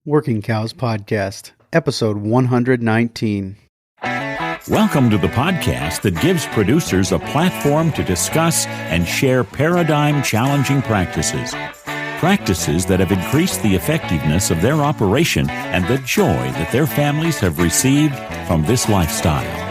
Working Cows Podcast, episode 119. Welcome to the podcast that gives producers a platform to discuss and share paradigm-challenging practices. Practices that have increased the effectiveness of their operation and the joy that their families have received from this lifestyle.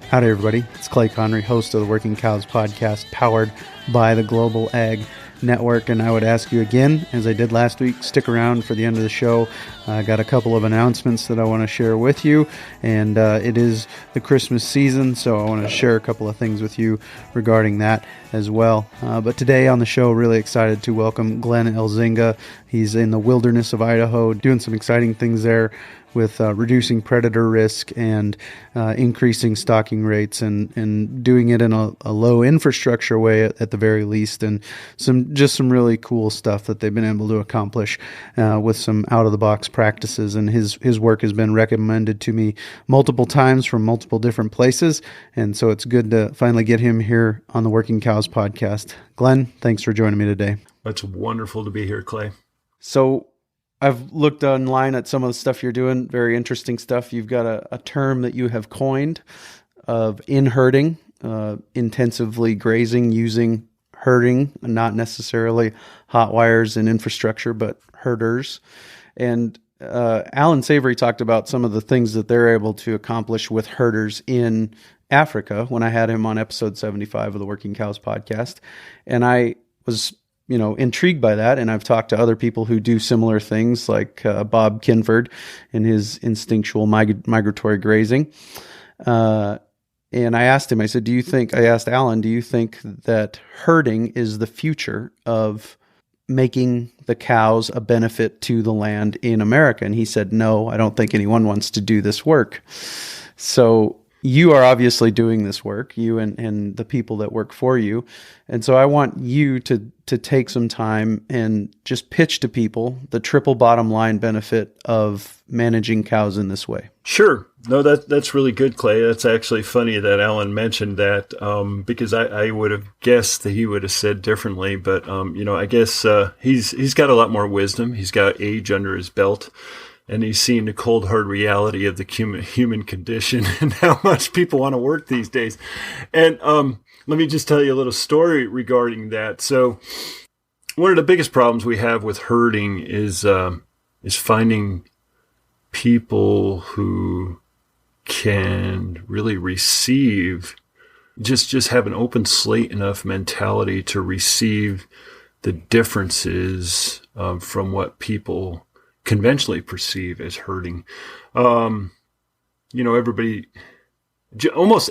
Howdy, everybody. It's Clay Connery, host of the Working Cows Podcast, powered by the Global Ag Network. And I would ask you again, as I did last week, stick around for the end of the show. I got a couple of announcements that I want to share with you. And it is the Christmas season, so I want to share a couple of things with you regarding that as well. But today on the show, really excited to welcome Glenn Elzinga. He's in the wilderness of Idaho, doing some exciting things there with reducing predator risk and increasing stocking rates and doing it in a low infrastructure way at the very least, and some really cool stuff that they've been able to accomplish with some out-of-the-box practices. And his work has been recommended to me multiple times from multiple different places, and so it's good to finally get him here on the Working Cows Podcast. Glenn, thanks for joining me today. It's wonderful to be here, Clay. So I've looked online at some of the stuff you're doing, very interesting stuff. You've got a term that you have coined of inherding, intensively grazing using herding, not necessarily hot wires and infrastructure, but herders. And Alan Savory talked about some of the things that they're able to accomplish with herders in Africa when I had him on episode 75 of the Working Cows Podcast. And I was intrigued by that. And I've talked to other people who do similar things, like Bob Kinford and his instinctual migratory grazing. And I asked him, I said, I asked Alan, do you think that herding is the future of making the cows a benefit to the land in America? And he said, no, I don't think anyone wants to do this work. So you are obviously doing this work, you and the people that work for you. And so I want you to take some time and just pitch to people the triple bottom line benefit of managing cows in this way. Sure. No, that's really good, Clay. That's actually funny that Alan mentioned that, because I would have guessed that he would have said differently. But, I guess he's got a lot more wisdom. He's got age under his belt. And he's seen the cold, hard reality of the human condition and how much people want to work these days. And let me just tell you a little story regarding that. So one of the biggest problems we have with herding is finding people who can really receive, just have an open slate enough mentality to receive the differences from what people conventionally perceive as herding. Almost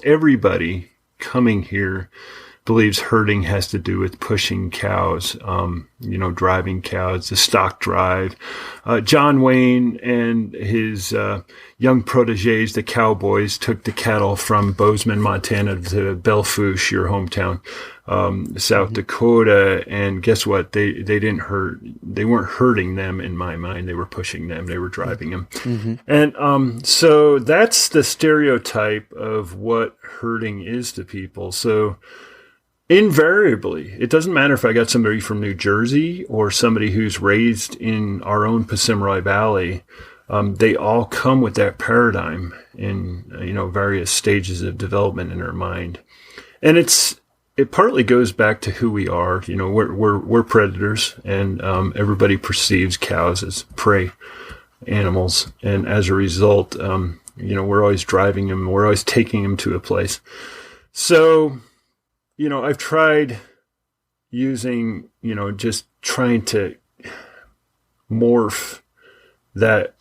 everybody coming here believes herding has to do with pushing cows, driving cows, the stock drive. John Wayne and his young proteges, the cowboys, took the cattle from Bozeman, Montana to Belfouche, your hometown, South Dakota. And guess what? They didn't herd. They weren't herding them in my mind. They were pushing them. They were driving them. Mm-hmm. And so that's the stereotype of what herding is to people. So invariably, it doesn't matter if I got somebody from New Jersey or somebody who's raised in our own Pacific Valley. They all come with that paradigm in various stages of development in their mind, and it partly goes back to who we are. We're predators, and everybody perceives cows as prey animals, and as a result, we're always driving them, we're always taking them to a place. So I've tried using, just trying to morph that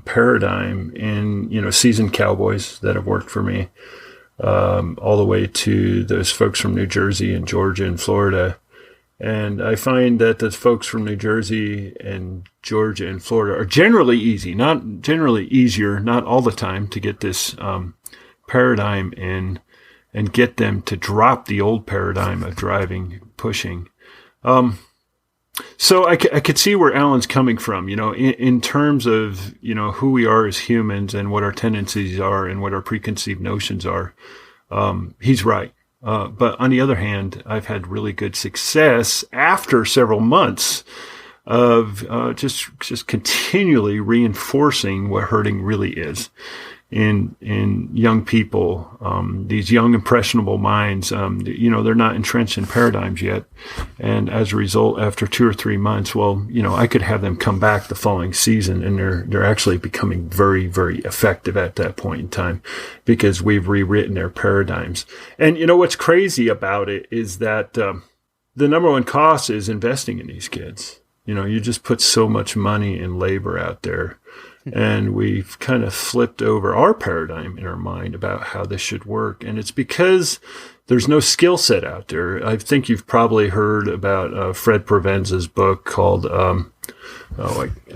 paradigm in, seasoned cowboys that have worked for me, all the way to those folks from New Jersey and Georgia and Florida. And I find that the folks from New Jersey and Georgia and Florida are generally easier, not all the time, to get this paradigm in and get them to drop the old paradigm of driving, pushing. So I could see where Alan's coming from, in terms of, who we are as humans and what our tendencies are and what our preconceived notions are. He's right. But on the other hand, I've had really good success after several months of just continually reinforcing what herding really is in young people, these young impressionable minds. They're not entrenched in paradigms yet, and as a result, after 2 or 3 months, I could have them come back the following season, and they're actually becoming very, very effective at that point in time because we've rewritten their paradigms. And what's crazy about it is that the number one cost is investing in these kids. You just put so much money and labor out there. And we've kind of flipped over our paradigm in our mind about how this should work. And it's because there's no skill set out there. I think you've probably heard about Fred Provenza's book called, I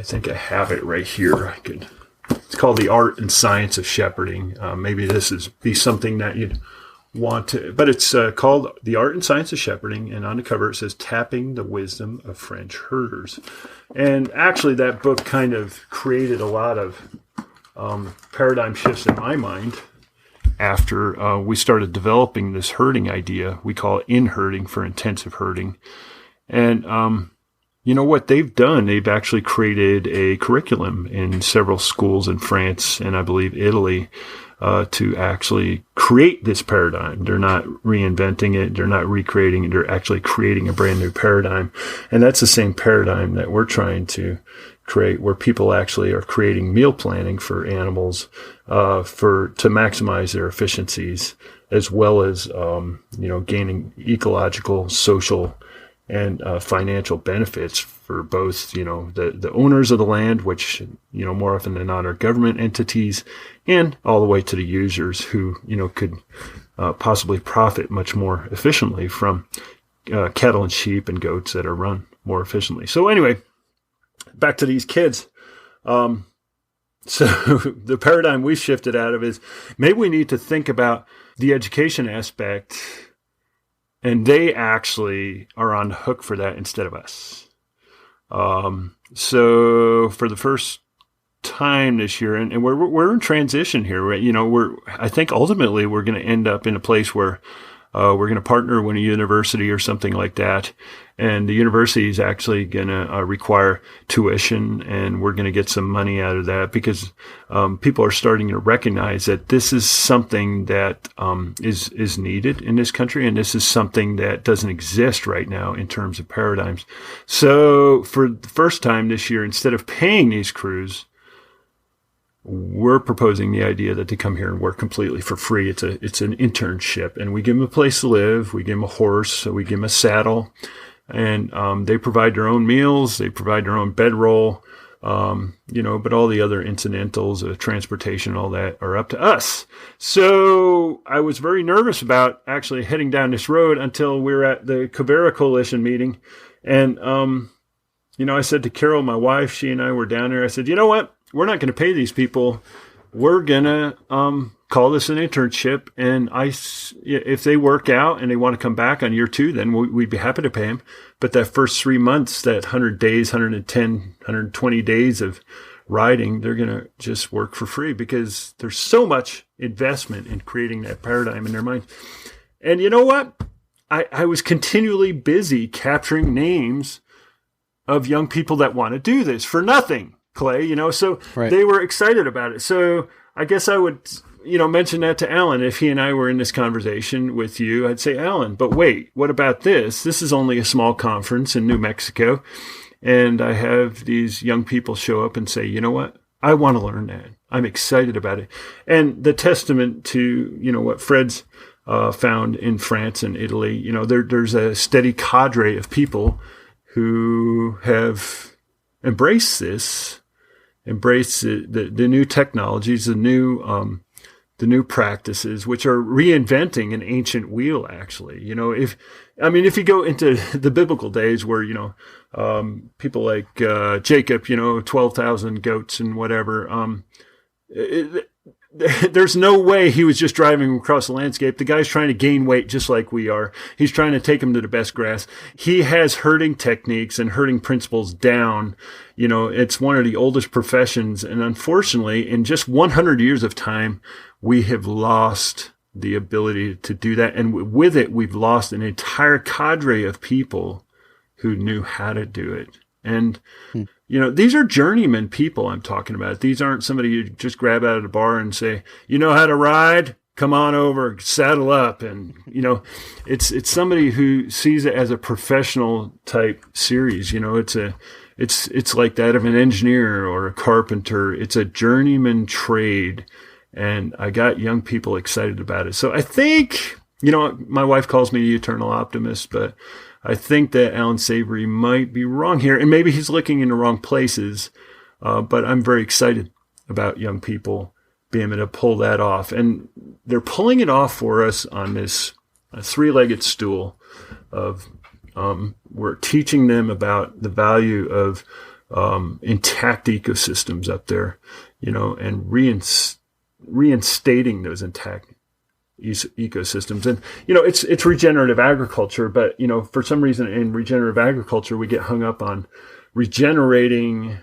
think I have it right here. It's called The Art and Science of Shepherding. Maybe this be something that you'd want to, but it's called The Art and Science of Shepherding, and on the cover it says Tapping the Wisdom of French Herders. And actually that book kind of created a lot of paradigm shifts in my mind after we started developing this herding idea. We call it Inherding for intensive herding. And what they've done, they've actually created a curriculum in several schools in France and I believe Italy to actually create this paradigm. They're not reinventing it. They're not recreating it. They're actually creating a brand new paradigm. And that's the same paradigm that we're trying to create, where people actually are creating meal planning for animals to maximize their efficiencies, as well as gaining ecological, social, and financial benefits for both, the owners of the land, which, more often than not are government entities, and all the way to the users who, could possibly profit much more efficiently from cattle and sheep and goats that are run more efficiently. So anyway, back to these kids. So the paradigm we shifted out of is maybe we need to think about the education aspect, and they actually are on the hook for that instead of us. So for the first time this year, and we're in transition here, right? I think ultimately we're going to end up in a place where we're going to partner with a university or something like that. And the university is actually going to require tuition, and we're going to get some money out of that because people are starting to recognize that this is something that is needed in this country, and this is something that doesn't exist right now in terms of paradigms. So for the first time this year, instead of paying these crews, we're proposing the idea that they come here and work completely for free. It's an internship, and we give them a place to live. We give them a horse, so we give them a saddle, and they provide their own meals. They provide their own bedroll, but all the other incidentals, transportation, all that are up to us. So I was very nervous about actually heading down this road until we were at the Cabera Coalition meeting, and I said to Carol, my wife, she and I were down there. I said, you know what? We're not going to pay these people. We're going to call this an internship. And if they work out and they want to come back on year 2, then we'd be happy to pay them. But that first 3 months, that 100 days, 110, 120 days of riding, they're going to just work for free because there's so much investment in creating that paradigm in their mind. And you know what? I was continually busy capturing names of young people that want to do this for nothing. Clay, so right. They were excited about it. So I guess I would, mention that to Alan. If he and I were in this conversation with you, I'd say, Alan, but wait, what about this? This is only a small conference in New Mexico. And I have these young people show up and say, you know what? I want to learn that. I'm excited about it. And the testament to, what Fred's found in France and Italy, there's a steady cadre of people who have embraced the new technologies, the new practices, which are reinventing an ancient wheel. Actually, if you go into the biblical days where people like Jacob, 12,000 goats and whatever, there's no way he was just driving across the landscape. The guy's trying to gain weight just like we are. He's trying to take him to the best grass. He has herding techniques and herding principles down. It's one of the oldest professions. And unfortunately, in just 100 years of time, we have lost the ability to do that. And with it, we've lost an entire cadre of people who knew how to do it. And, these are journeyman people I'm talking about. These aren't somebody you just grab out of the bar and say, you know how to ride? Come on over, saddle up. And, it's somebody who sees it as a professional type series. It's like that of an engineer or a carpenter. It's a journeyman trade. And I got young people excited about it. So I think, my wife calls me the eternal optimist, but I think that Alan Savory might be wrong here, and maybe he's looking in the wrong places. But I'm very excited about young people being able to pull that off. And they're pulling it off for us on this three-legged stool of, we're teaching them about the value of intact ecosystems up there, and reinstating those intact ecosystems. And, it's regenerative agriculture, but, for some reason in regenerative agriculture, we get hung up on regenerating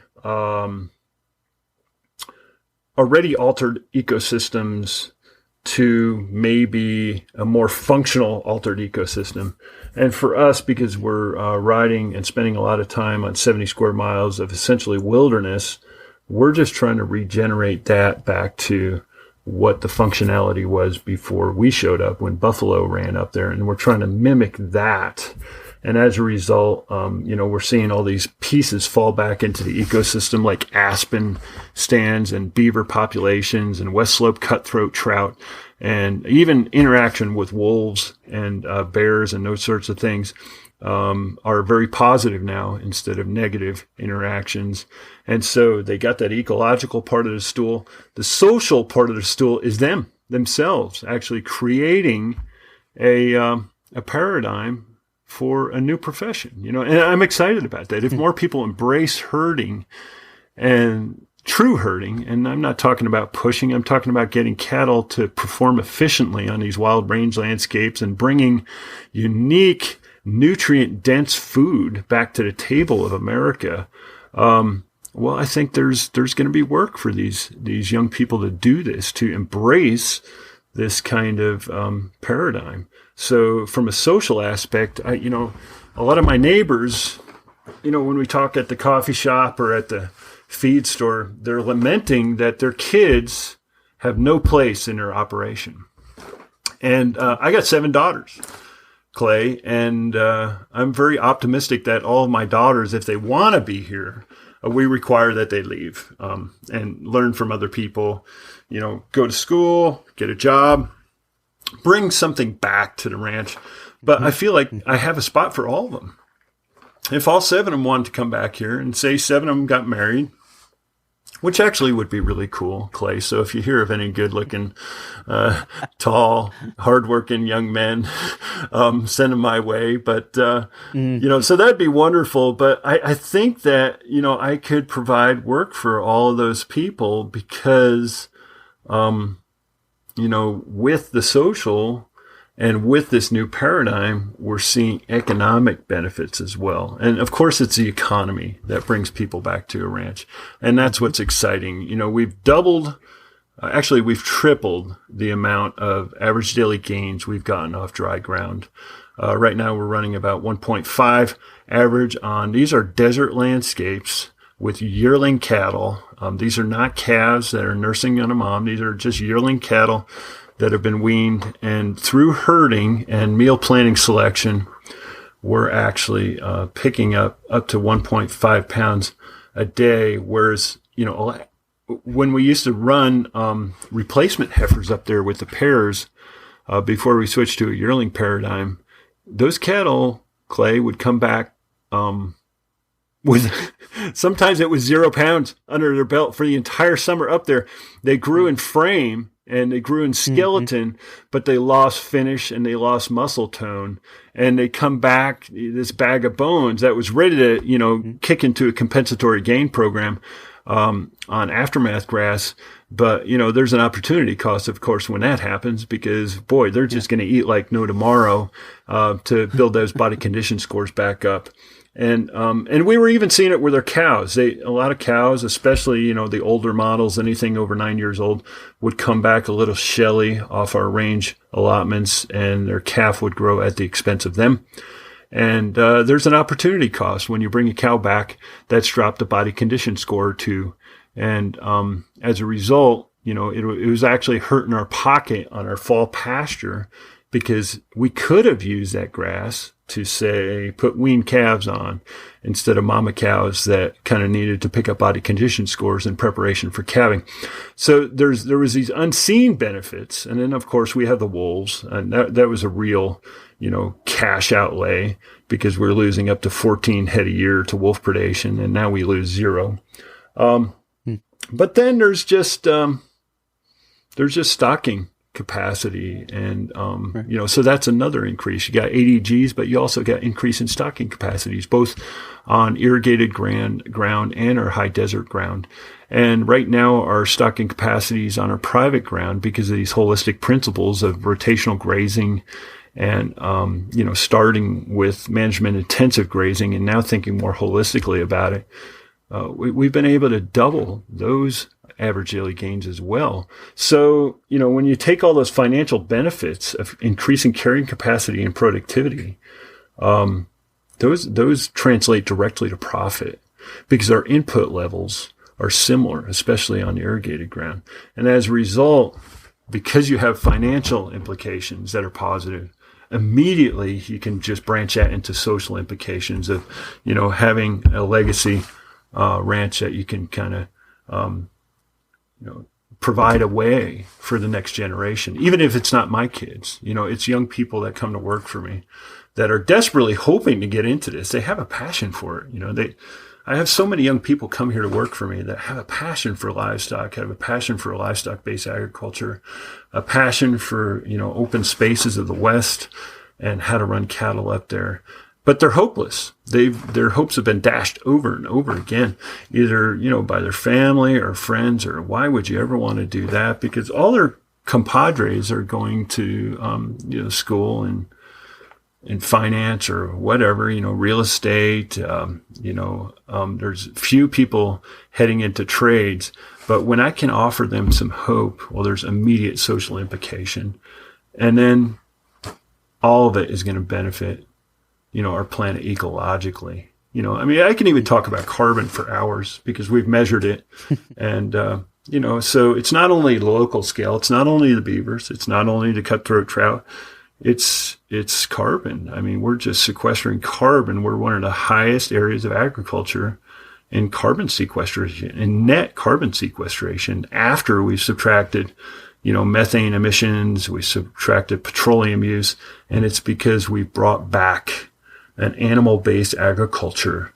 already altered ecosystems to maybe a more functional altered ecosystem. And for us, because we're riding and spending a lot of time on 70 square miles of essentially wilderness, we're just trying to regenerate that back to what the functionality was before we showed up when buffalo ran up there. And we're trying to mimic that. And as a result, we're seeing all these pieces fall back into the ecosystem, like aspen stands and beaver populations and West Slope cutthroat trout, and even interaction with wolves and bears and those sorts of things are very positive now instead of negative interactions. And so they got that ecological part of the stool. The social part of the stool is themselves actually creating a paradigm for a new profession, and I'm excited about that. If more people embrace herding and true herding, and I'm not talking about pushing, I'm talking about getting cattle to perform efficiently on these wild range landscapes and bringing unique, nutrient-dense food back to the table of America. Well, I think there's going to be work for these young people to do this, to embrace this kind of paradigm. So from a social aspect, a lot of my neighbors, when we talk at the coffee shop or at the feed store, they're lamenting that their kids have no place in their operation. And I got 7 daughters, Clay, and I'm very optimistic that all of my daughters, if they want to be here, we require that they leave and learn from other people, go to school, get a job, bring something back to the ranch. But I feel like I have a spot for all of them. If all 7 of them wanted to come back here, and say 7 of them got married, which actually would be really cool, Clay. So if you hear of any good-looking, tall, hardworking young men, send them my way. But, so that'd be wonderful. But I think that, I could provide work for all of those people because, with the social and with this new paradigm, we're seeing economic benefits as well. And of course, it's the economy that brings people back to a ranch. And that's what's exciting. We've we've tripled the amount of average daily gains we've gotten off dry ground. Right now, we're running about 1.5 average on, these are desert landscapes with yearling cattle. These are not calves that are nursing on a mom. These are just yearling cattle that have been weaned. And through herding and meal planning selection, we're actually picking up to 1.5 pounds a day. Whereas, when we used to run replacement heifers up there with the pairs before we switched to a yearling paradigm, those cattle, Clay, would come back with sometimes it was 0 pounds under their belt for the entire summer up there. They grew in frame and they grew in skeleton, but they lost finish and they lost muscle tone. And they come back, this bag of bones that was ready to, kick into a compensatory gain program on aftermath grass. But, there's an opportunity cost, of course, when that happens, because, boy, they're just going to eat like no tomorrow to build those body condition scores back up. And we were even seeing it with our cows. A lot of cows, especially, the older models, anything over 9 years old, would come back a little shelly off our range allotments, and their calf would grow at the expense of them. And there's an opportunity cost when you bring a cow back that's dropped a body condition score or two. And as a result, it was actually hurting our pocket on our fall pasture, because we could have used that grass to, say, put weaned calves on instead of mama cows that kind of needed to pick up body condition scores in preparation for calving. So there was these unseen benefits. And then, of course, we have the wolves, and that was a real, cash outlay, because we're losing up to 14 head a year to wolf predation, and now we lose 0. But then there's just stocking capacity, and right. So that's another increase. You got ADGs, but you also got increase in stocking capacities, both on irrigated ground and our high desert ground. And right now, our stocking capacities on our private ground, because of these holistic principles of rotational grazing and starting with management intensive grazing, and now thinking more holistically about it, we've been able to double those average daily gains as well. So, when you take all those financial benefits of increasing carrying capacity and productivity, those translate directly to profit, because our input levels are similar, especially on irrigated ground. And as a result, because you have financial implications that are positive, immediately you can just branch out into social implications of, having a legacy ranch that you can kind of, provide a way for the next generation. Even if it's not my kids, it's young people that come to work for me that are desperately hoping to get into this. They have a passion for it. I have so many young people come here to work for me that have a passion for livestock, have a passion for livestock-based agriculture, a passion for, open spaces of the West and how to run cattle up there. But they're hopeless. Their hopes have been dashed over and over again, either, by their family or friends, or why would you ever want to do that? Because all their compadres are going to, school and in finance or whatever, real estate, there's few people heading into trades. But when I can offer them some hope, well, there's immediate social implication. And then all of it is going to benefit our planet ecologically. I can even talk about carbon for hours, because we've measured it. And, so it's not only local scale, it's not only the beavers, it's not only the cutthroat trout, it's carbon. We're just sequestering carbon. We're one of the highest areas of agriculture in carbon sequestration, in net carbon sequestration, after we've subtracted methane emissions, we subtracted petroleum use, and it's because we brought back an animal-based agriculture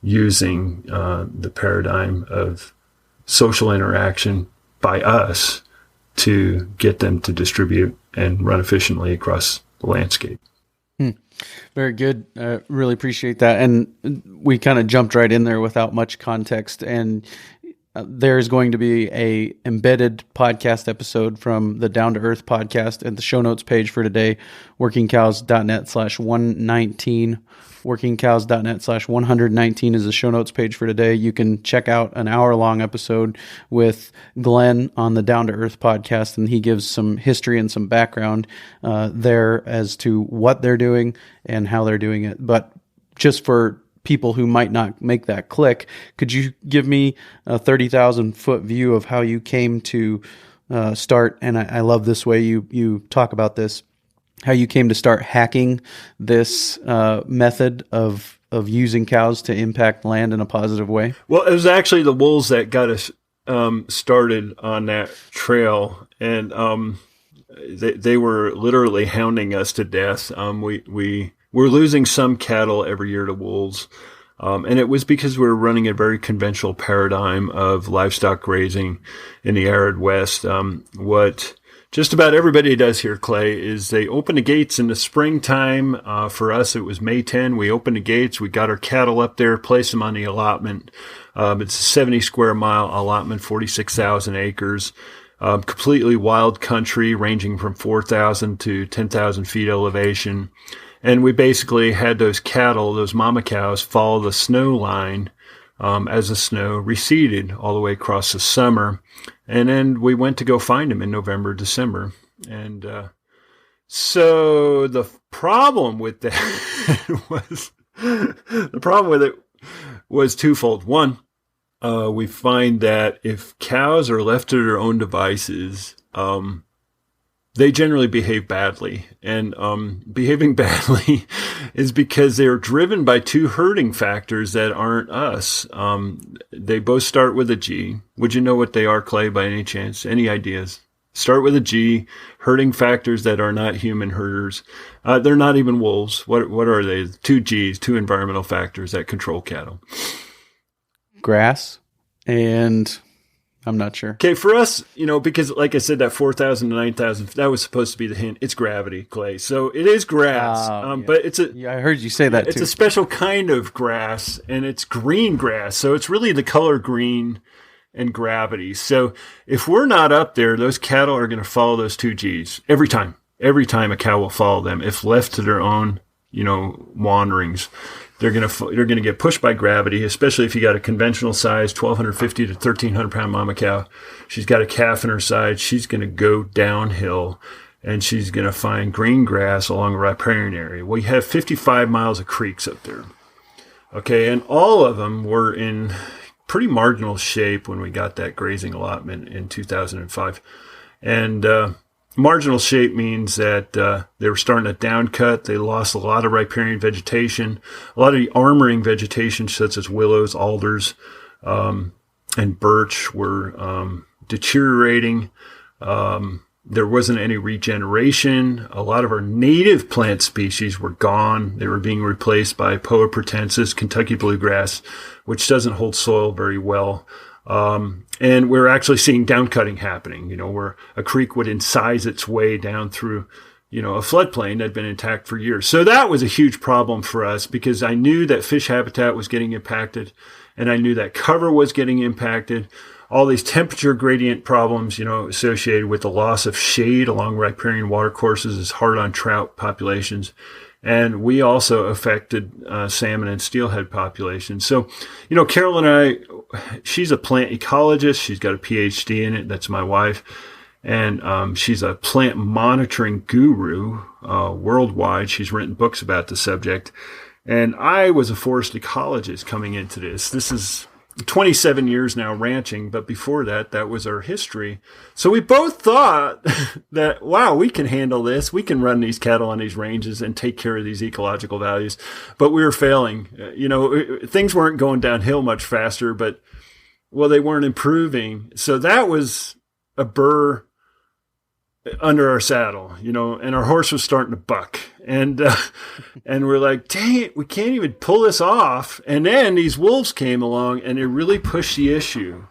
using the paradigm of social interaction by us to get them to distribute and run efficiently across the landscape. Very good. Really appreciate that. And we kind of jumped right in there without much context. And there's going to be a embedded podcast episode from the Down to Earth podcast at the show notes page for today, workingcows.net/119. workingcows.net/119 is the show notes page for today. You can check out an hour-long episode with Glenn on the Down to Earth podcast, and he gives some history and some background there as to what they're doing and how they're doing it. But just for people who might not make that click, could you give me a 30,000-foot view of how you came to start? And I love this way you talk about this, how you came to start hacking this method of using cows to impact land in a positive way. Well, it was actually the wolves that got us started on that trail, and they were literally hounding us to death. We're losing some cattle every year to wolves, and it was because we were running a very conventional paradigm of livestock grazing in the arid West. What just about everybody does here, Clay, is they open the gates in the springtime. For us, it was May 10. We opened the gates. We got our cattle up there, placed them on the allotment. It's a 70 square mile allotment, 46,000 acres. Completely wild country ranging from 4,000 to 10,000 feet elevation. And we basically had those cattle, those mama cows, follow the snow line as the snow receded all the way across the summer. And then we went to go find them in November, December. And so the problem with that was twofold. One, we find that if cows are left to their own devices, they generally behave badly. And behaving badly is because they are driven by two herding factors that aren't us. They both start with a G. Would you know what they are, Clay, by any chance? Any ideas? Start with a G, herding factors that are not human herders. They're not even wolves. What are they? Two Gs, two environmental factors that control cattle. Grass, and I'm not sure. Okay, for us, because like I said, that 4,000 to 9,000, that was supposed to be the hint. It's gravity, Clay. So it is grass, Yeah. but it's I heard you say that too. It's a special kind of grass, and it's green grass. So it's really the color green and gravity. So if we're not up there, those cattle are going to follow those two Gs every time. Every time a cow will follow them if left to their own, wanderings. They're going to get pushed by gravity, especially if you got a conventional size 1,250 to 1,300 pound mama cow. She's got a calf in her side. She's going to go downhill, and she's going to find green grass along a riparian area. We have 55 miles of creeks up there. Okay, and all of them were in pretty marginal shape when we got that grazing allotment in 2005. And marginal shape means that they were starting to downcut. They lost a lot of riparian vegetation, a lot of the armoring vegetation, such as willows, alders, and birch, were deteriorating. There wasn't any regeneration. A lot of our native plant species were gone. They were being replaced by Poa pratensis, Kentucky bluegrass, which doesn't hold soil very well. And we're actually seeing downcutting happening, where a creek would incise its way down through, a floodplain that had been intact for years. So that was a huge problem for us because I knew that fish habitat was getting impacted, and I knew that cover was getting impacted. All these temperature gradient problems, associated with the loss of shade along riparian watercourses is hard on trout populations. And we also affected salmon and steelhead populations. So, Carol and I, she's a plant ecologist. She's got a PhD in it. That's my wife. And she's a plant monitoring guru worldwide. She's written books about the subject. And I was a forest ecologist coming into this. This is 27 years now ranching, but before that, that was our history. So we both thought that, wow, we can handle this. We can run these cattle on these ranges and take care of these ecological values. But we were failing. Things weren't going downhill much faster, but, they weren't improving. So that was a burr under our saddle, and our horse was starting to buck. And we're like, dang it, we can't even pull this off. And then these wolves came along and they really pushed the issue.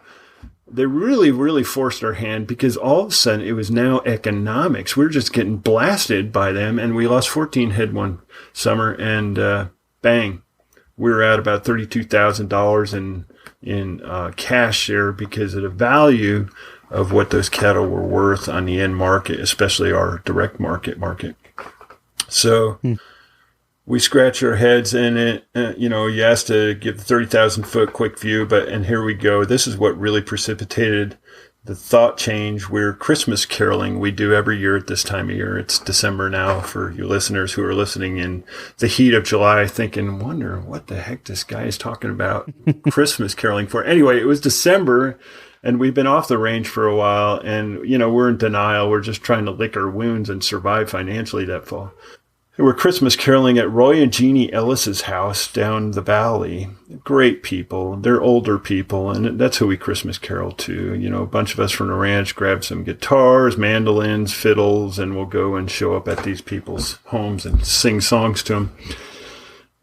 They really, really forced our hand because all of a sudden it was now economics. We were just getting blasted by them, and we lost 14 head one summer, and bang, we were at about $32,000 in cash there because of the value of what those cattle were worth on the end market, especially our direct market. So we scratch our heads in it. You asked to give the 30,000 foot quick view, and here we go. This is what really precipitated the thought change. We're Christmas caroling. We do every year at this time of year. It's December now for you listeners who are listening in the heat of July, thinking, wonder what the heck this guy is talking about Christmas caroling for. Anyway, it was December. And we've been off the range for a while, and, we're in denial. We're just trying to lick our wounds and survive financially that fall. And we're Christmas caroling at Roy and Jeannie Ellis's house down the valley. Great people. They're older people, and that's who we Christmas carol to. A bunch of us from the ranch grab some guitars, mandolins, fiddles, and we'll go and show up at these people's homes and sing songs to them.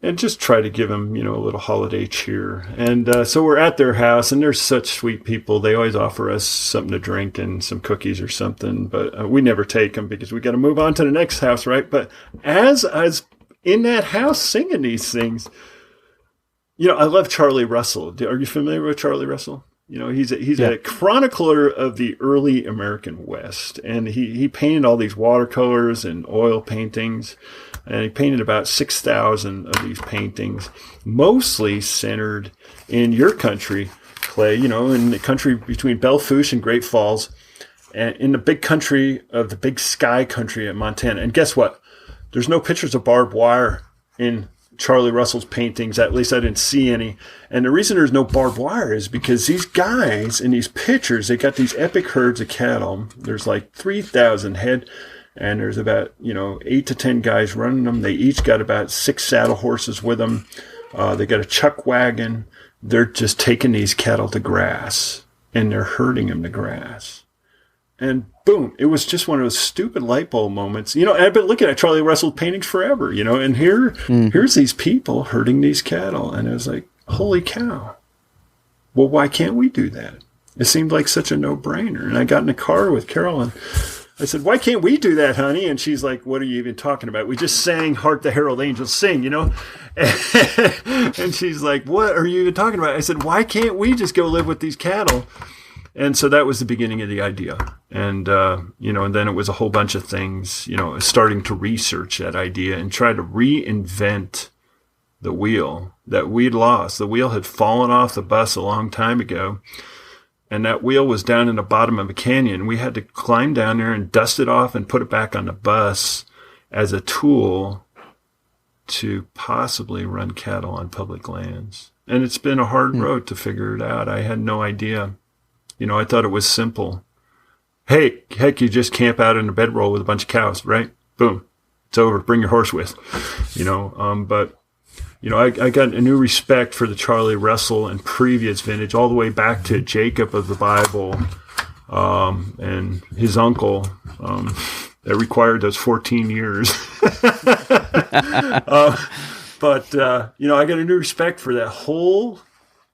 And just try to give them, a little holiday cheer. And so we're at their house, and they're such sweet people. They always offer us something to drink and some cookies or something, but we never take them because we got to move on to the next house, right? But as I was in that house singing these things, I love Charlie Russell. Are you familiar with Charlie Russell? He's a chronicler of the early American West, and he painted all these watercolors and oil paintings, and he painted about 6,000 of these paintings, mostly centered in your country, Clay, in the country between Belle Fourche and Great Falls, and in the big country of the big sky country at Montana. And guess what? There's no pictures of barbed wire in Charlie Russell's paintings. At least I didn't see any. And the reason there's no barbed wire is because these guys in these pictures, they got these epic herds of cattle. There's like 3,000 head, and there's about 8 to 10 guys running them. They each got about 6 saddle horses with them. They got a chuck wagon. They're just taking these cattle to grass, and they're herding them to grass. And boom, it was just one of those stupid light bulb moments. I've been looking at Charlie Russell paintings forever, and here's these people herding these cattle. And I was like, holy cow. Well, why can't we do that? It seemed like such a no-brainer. And I got in the car with Carol, and I said, why can't we do that, honey? And she's like, what are you even talking about? We just sang Hark the Herald Angels Sing, And she's like, what are you even talking about? I said, why can't we just go live with these cattle? And so that was the beginning of the idea. And, and then it was a whole bunch of things, starting to research that idea and try to reinvent the wheel that we'd lost. The wheel had fallen off the bus a long time ago. And that wheel was down in the bottom of a canyon. We had to climb down there and dust it off and put it back on the bus as a tool to possibly run cattle on public lands. And it's been a hard road to figure it out. I had no idea. I thought it was simple. Hey, heck, you just camp out in a bedroll with a bunch of cows, right? Boom. It's over. Bring your horse with. But I got a new respect for the Charlie Russell and previous vintage, all the way back to Jacob of the Bible and his uncle. That required those 14 years. But I got a new respect for that whole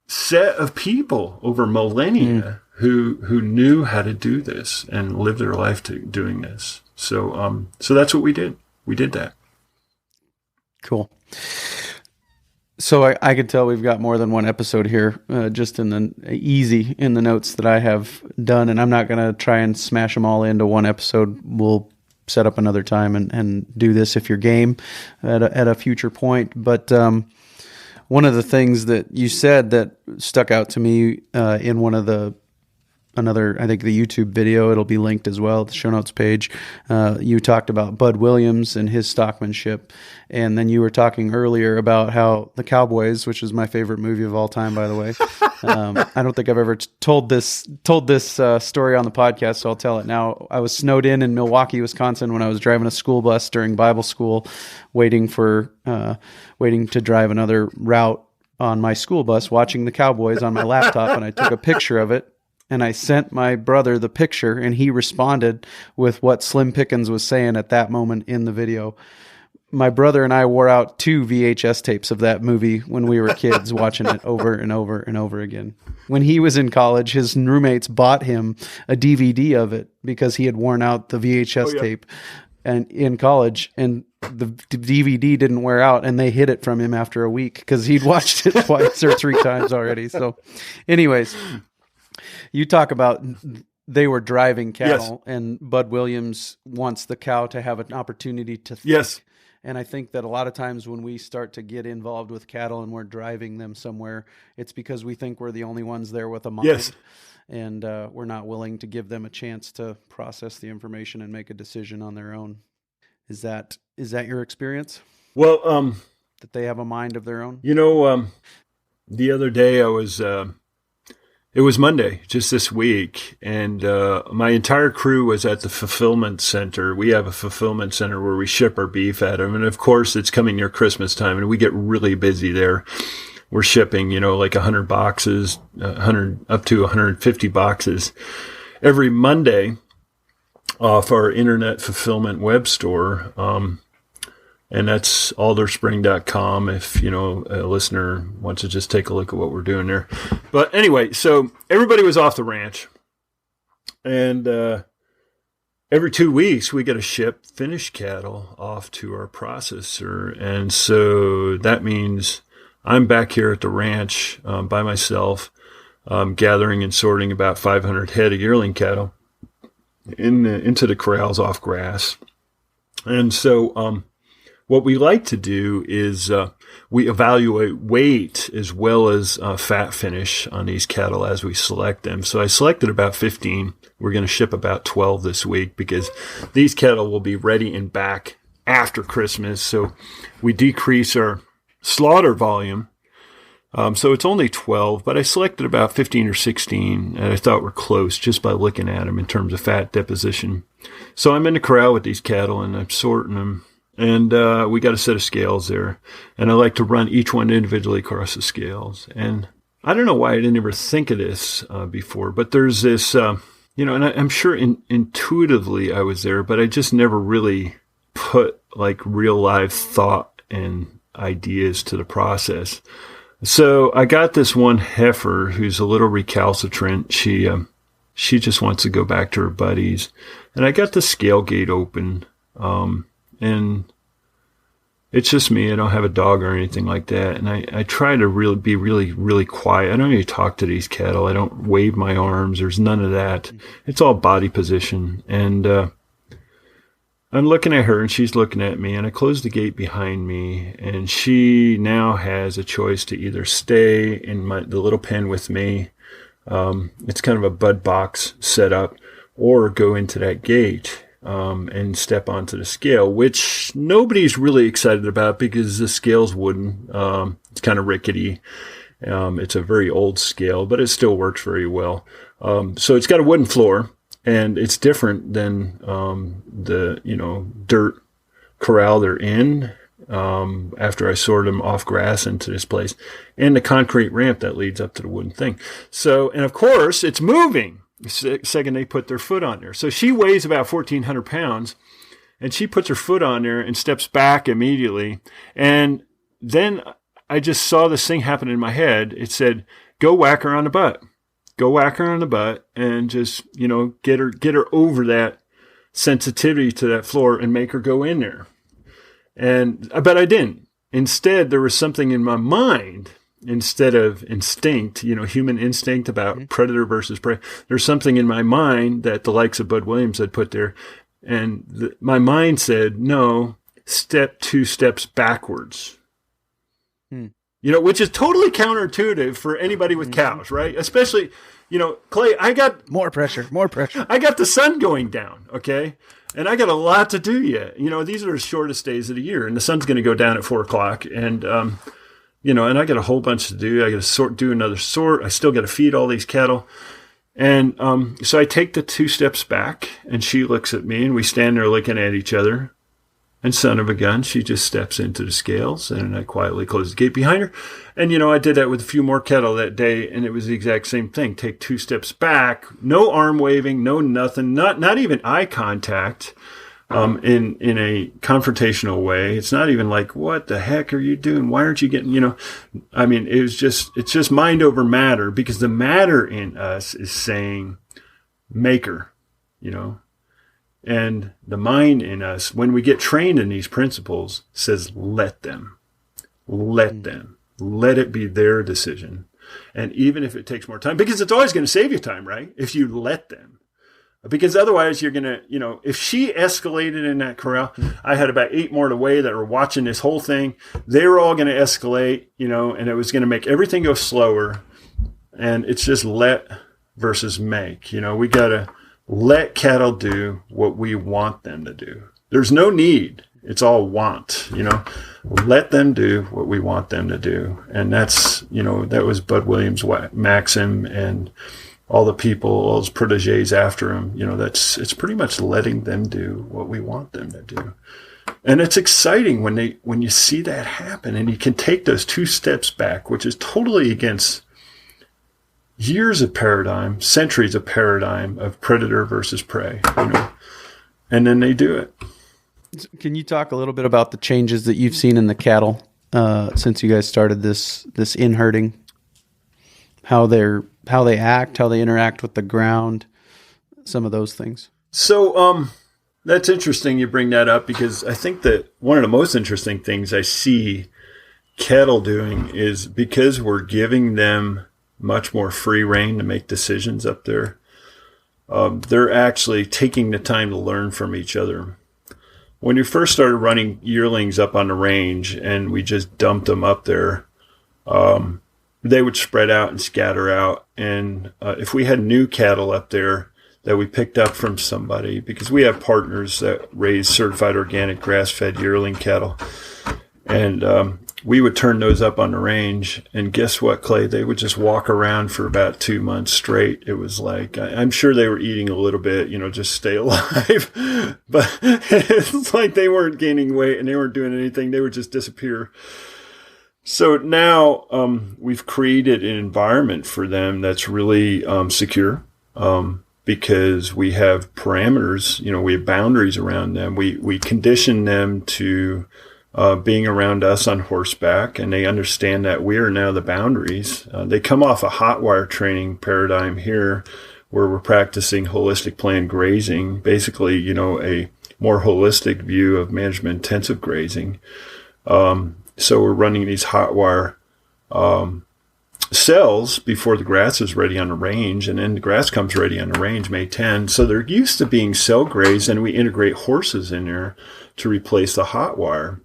set of people over millennia who knew how to do this and lived their life doing this. So that's what we did. We did that. Cool. So I could tell we've got more than one episode here, just in the notes that I have done, and I'm not going to try and smash them all into one episode. We'll set up another time and do this if you're game at a future point. But one of the things that you said that stuck out to me in one of I think the YouTube video, it'll be linked as well, the show notes page. You talked about Bud Williams and his stockmanship. And then you were talking earlier about how the Cowboys, which is my favorite movie of all time, by the way. I don't think I've ever told this story on the podcast, so I'll tell it now. I was snowed in Milwaukee, Wisconsin, when I was driving a school bus during Bible school, waiting to drive another route on my school bus, watching the Cowboys on my laptop, and I took a picture of it. And I sent my brother the picture, and he responded with what Slim Pickens was saying at that moment in the video. My brother and I wore out 2 VHS tapes of that movie when we were kids, watching it over and over and over again. When he was in college, his roommates bought him a DVD of it because he had worn out the VHS tape and in college, and the DVD didn't wear out, and they hid it from him after a week because he'd watched it twice or 3 times already. So anyways, you talk about they were driving cattle, and Bud Williams wants the cow to have an opportunity to think. Yes. And I think that a lot of times when we start to get involved with cattle and we're driving them somewhere, it's because we think we're the only ones there with a mind. Yes. And we're not willing to give them a chance to process the information and make a decision on their own. Is that your experience? Well, that they have a mind of their own? The other day I was... It was Monday, just this week, and my entire crew was at the fulfillment center. We have a fulfillment center where we ship our beef at them, and of course, it's coming near Christmas time, and we get really busy there. We're shipping, like 100 boxes, 100 up to 150 boxes every Monday off our internet fulfillment web store. And that's alderspring.com if, a listener wants to just take a look at what we're doing there. But anyway, so everybody was off the ranch. And every 2 weeks, we got to ship finished cattle off to our processor. And so that means I'm back here at the ranch by myself, gathering and sorting about 500 head of yearling cattle into the corrals off grass. And so what we like to do is we evaluate weight as well as fat finish on these cattle as we select them. So I selected about 15. We're going to ship about 12 this week because these cattle will be ready and back after Christmas. So we decrease our slaughter volume. So it's only 12, but I selected about 15 or 16 and I thought were close just by looking at them in terms of fat deposition. So I'm in the corral with these cattle and I'm sorting them. And we got a set of scales there. And I like to run each one individually across the scales. And I don't know why I didn't ever think of this before, but there's this, and I'm sure intuitively I was there, but I just never really put like real live thought and ideas to the process. So I got this one heifer who's a little recalcitrant. She just wants to go back to her buddies. And I got the scale gate open. And it's just me. I don't have a dog or anything like that. And I try to really be really, really quiet. I don't even talk to these cattle. I don't wave my arms. There's none of that. It's all body position. And I'm looking at her and she's looking at me. And I close the gate behind me. And she now has a choice to either stay in the little pen with me. It's kind of a bud box setup, or go into that gate. And step onto the scale, which nobody's really excited about because the scale's wooden. It's kind of rickety. It's a very old scale, but it still works very well. So it's got a wooden floor, and it's different than the dirt corral they're in after I sort them off grass into this place, and the concrete ramp that leads up to the wooden thing. So, and of course, it's moving. Second they put their foot on there. So she weighs about 1,400 pounds, and she puts her foot on there and steps back immediately. And then I just saw this thing happen in my head. It said, go whack her on the butt. Go whack her on the butt and just, get her over that sensitivity to that floor and make her go in there. But I didn't. Instead, there was something in my mind. Instead of instinct, human instinct about predator versus prey, there's something in my mind that the likes of Bud Williams had put there. And my mind said, no, step 2 steps backwards. Which is totally counterintuitive for anybody with cows, right? Especially, Clay, I got more pressure. I got the sun going down. Okay. And I got a lot to do yet. These are the shortest days of the year, and the sun's going to go down at 4:00. And, and I got a whole bunch to do. I got to do another sort. I still got to feed all these cattle. And so I take the 2 steps back, and she looks at me, and we stand there looking at each other. And son of a gun, she just steps into the scales, and I quietly close the gate behind her. And, I did that with a few more cattle that day, and it was the exact same thing. Take 2 steps back, no arm waving, no nothing, not even eye contact. In a confrontational way. It's not even like, what the heck are you doing? Why aren't you getting, it's just mind over matter, because the matter in us is saying maker, and the mind in us, when we get trained in these principles, says, let them, let it be their decision. And even if it takes more time, because it's always going to save you time, right? If you let them. Because otherwise you're going to, if she escalated in that corral, I had about 8 more to weigh that were watching this whole thing. They were all going to escalate, and it was going to make everything go slower. And it's just let versus make. We got to let cattle do what we want them to do. There's no need. It's all want, let them do what we want them to do. And that's, that was Bud Williams' maxim, and all the people, all his proteges after him, it's pretty much letting them do what we want them to do. And it's exciting when you see that happen, and you can take those 2 steps back, which is totally against years of paradigm, centuries of paradigm of predator versus prey, and then they do it. Can you talk a little bit about the changes that you've seen in the cattle since you guys started this inherding? How they act, how they interact with the ground, some of those things. So that's interesting you bring that up, because I think that one of the most interesting things I see cattle doing is, because we're giving them much more free rein to make decisions up there, they're actually taking the time to learn from each other. When we first started running yearlings up on the range and we just dumped them up there, they would spread out and scatter out. And if we had new cattle up there that we picked up from somebody, because we have partners that raise certified organic grass-fed yearling cattle, and we would turn those up on the range, and guess what, Clay? They would just walk around for about 2 months straight. It was like, I'm sure they were eating a little bit, just stay alive, but it's like they weren't gaining weight and they weren't doing anything. They would just disappear. So now we've created an environment for them that's really secure, because we have parameters, we have boundaries around them. We condition them to being around us on horseback, and they understand that we are now the boundaries. They come off a hot wire training paradigm here where we're practicing holistic planned grazing, basically, a more holistic view of management intensive grazing. So we're running these hot wire cells before the grass is ready on the range, and then the grass comes ready on the range May 10. So they're used to being cell grazed, and we integrate horses in there to replace the hot wire.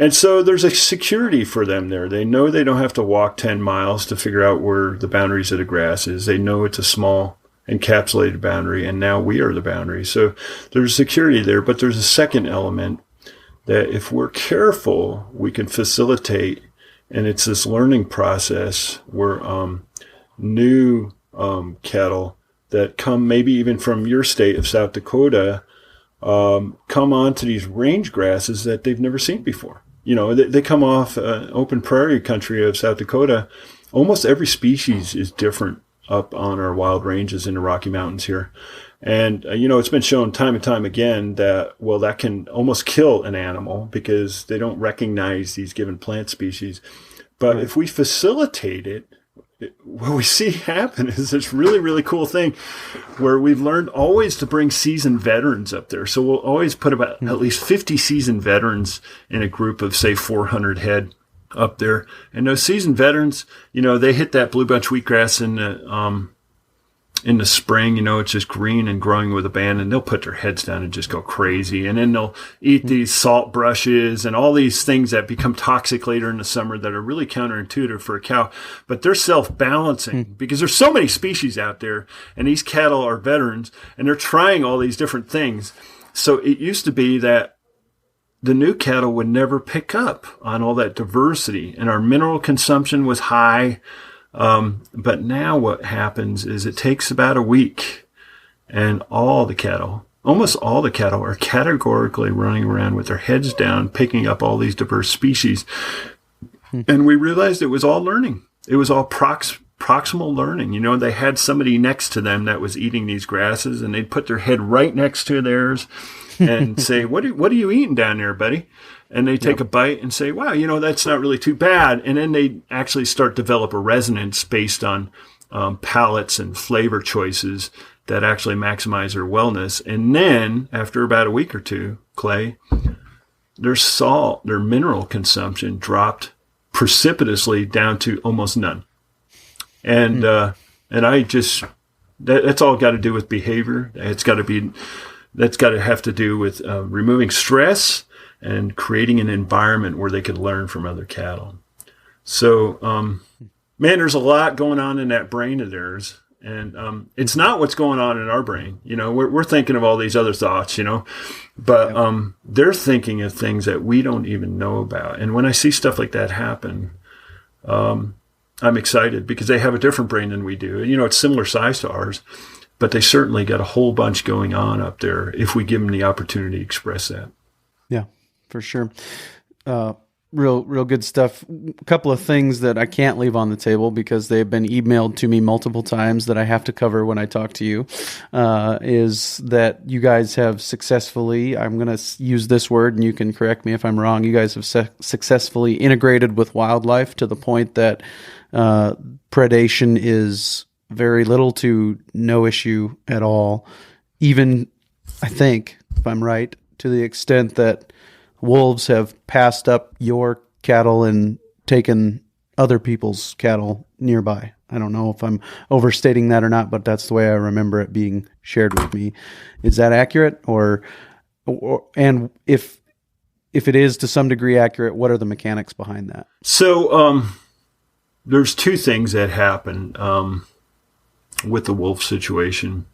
And so there's a security for them there. They know they don't have to walk 10 miles to figure out where the boundaries of the grass is. They know it's a small encapsulated boundary, and now we are the boundary. So there's security there, but there's a second element that if we're careful, we can facilitate, and it's this learning process where new cattle that come maybe even from your state of South Dakota come onto these range grasses that they've never seen before. They come off open prairie country of South Dakota. Almost every species is different up on our wild ranges in the Rocky Mountains here. And, it's been shown time and time again that, that can almost kill an animal because they don't recognize these given plant species. But if we facilitate it, what we see happen is this really, really cool thing where we've learned always to bring seasoned veterans up there. So we'll always put about at least 50 seasoned veterans in a group of, say, 400 head up there. And those seasoned veterans, they hit that blue bunch wheatgrass in the spring, it's just green and growing with abandon. They'll put their heads down and just go crazy. And then they'll eat these salt brushes and all these things that become toxic later in the summer that are really counterintuitive for a cow. But they're self-balancing because there's so many species out there, and these cattle are veterans, and they're trying all these different things. So it used to be that the new cattle would never pick up on all that diversity, and our mineral consumption was high. But now what happens is it takes about a week, and almost all the cattle are categorically running around with their heads down, picking up all these diverse species. And we realized it was all learning. It was all proximal learning. They had somebody next to them that was eating these grasses, and they'd put their head right next to theirs and say, what are you eating down there, buddy? And they take a bite and say, wow, that's not really too bad. And then they actually start to develop a resonance based on palates and flavor choices that actually maximize their wellness. And then after about a week or two, Clay, their mineral consumption dropped precipitously down to almost none. And that's all got to do with behavior. That's got to have to do with removing stress and creating an environment where they could learn from other cattle. So, man, there's a lot going on in that brain of theirs. And it's not what's going on in our brain. We're thinking of all these other thoughts, but they're thinking of things that we don't even know about. And when I see stuff like that happen, I'm excited because they have a different brain than we do. It's similar size to ours, but they certainly got a whole bunch going on up there if we give them the opportunity to express that. Yeah, for sure. Real good stuff. A couple of things that I can't leave on the table because they've been emailed to me multiple times that I have to cover when I talk to you, is that you guys have successfully, I'm going to use this word and you can correct me if I'm wrong, you guys have successfully integrated with wildlife to the point that predation is very little to no issue at all. Even, I think, if I'm right, to the extent that wolves have passed up your cattle and taken other people's cattle nearby. I don't know if I'm overstating that or not, but that's the way I remember it being shared with me. Is that accurate? And if it is to some degree accurate, what are the mechanics behind that? So there's two things that happen with the wolf situation.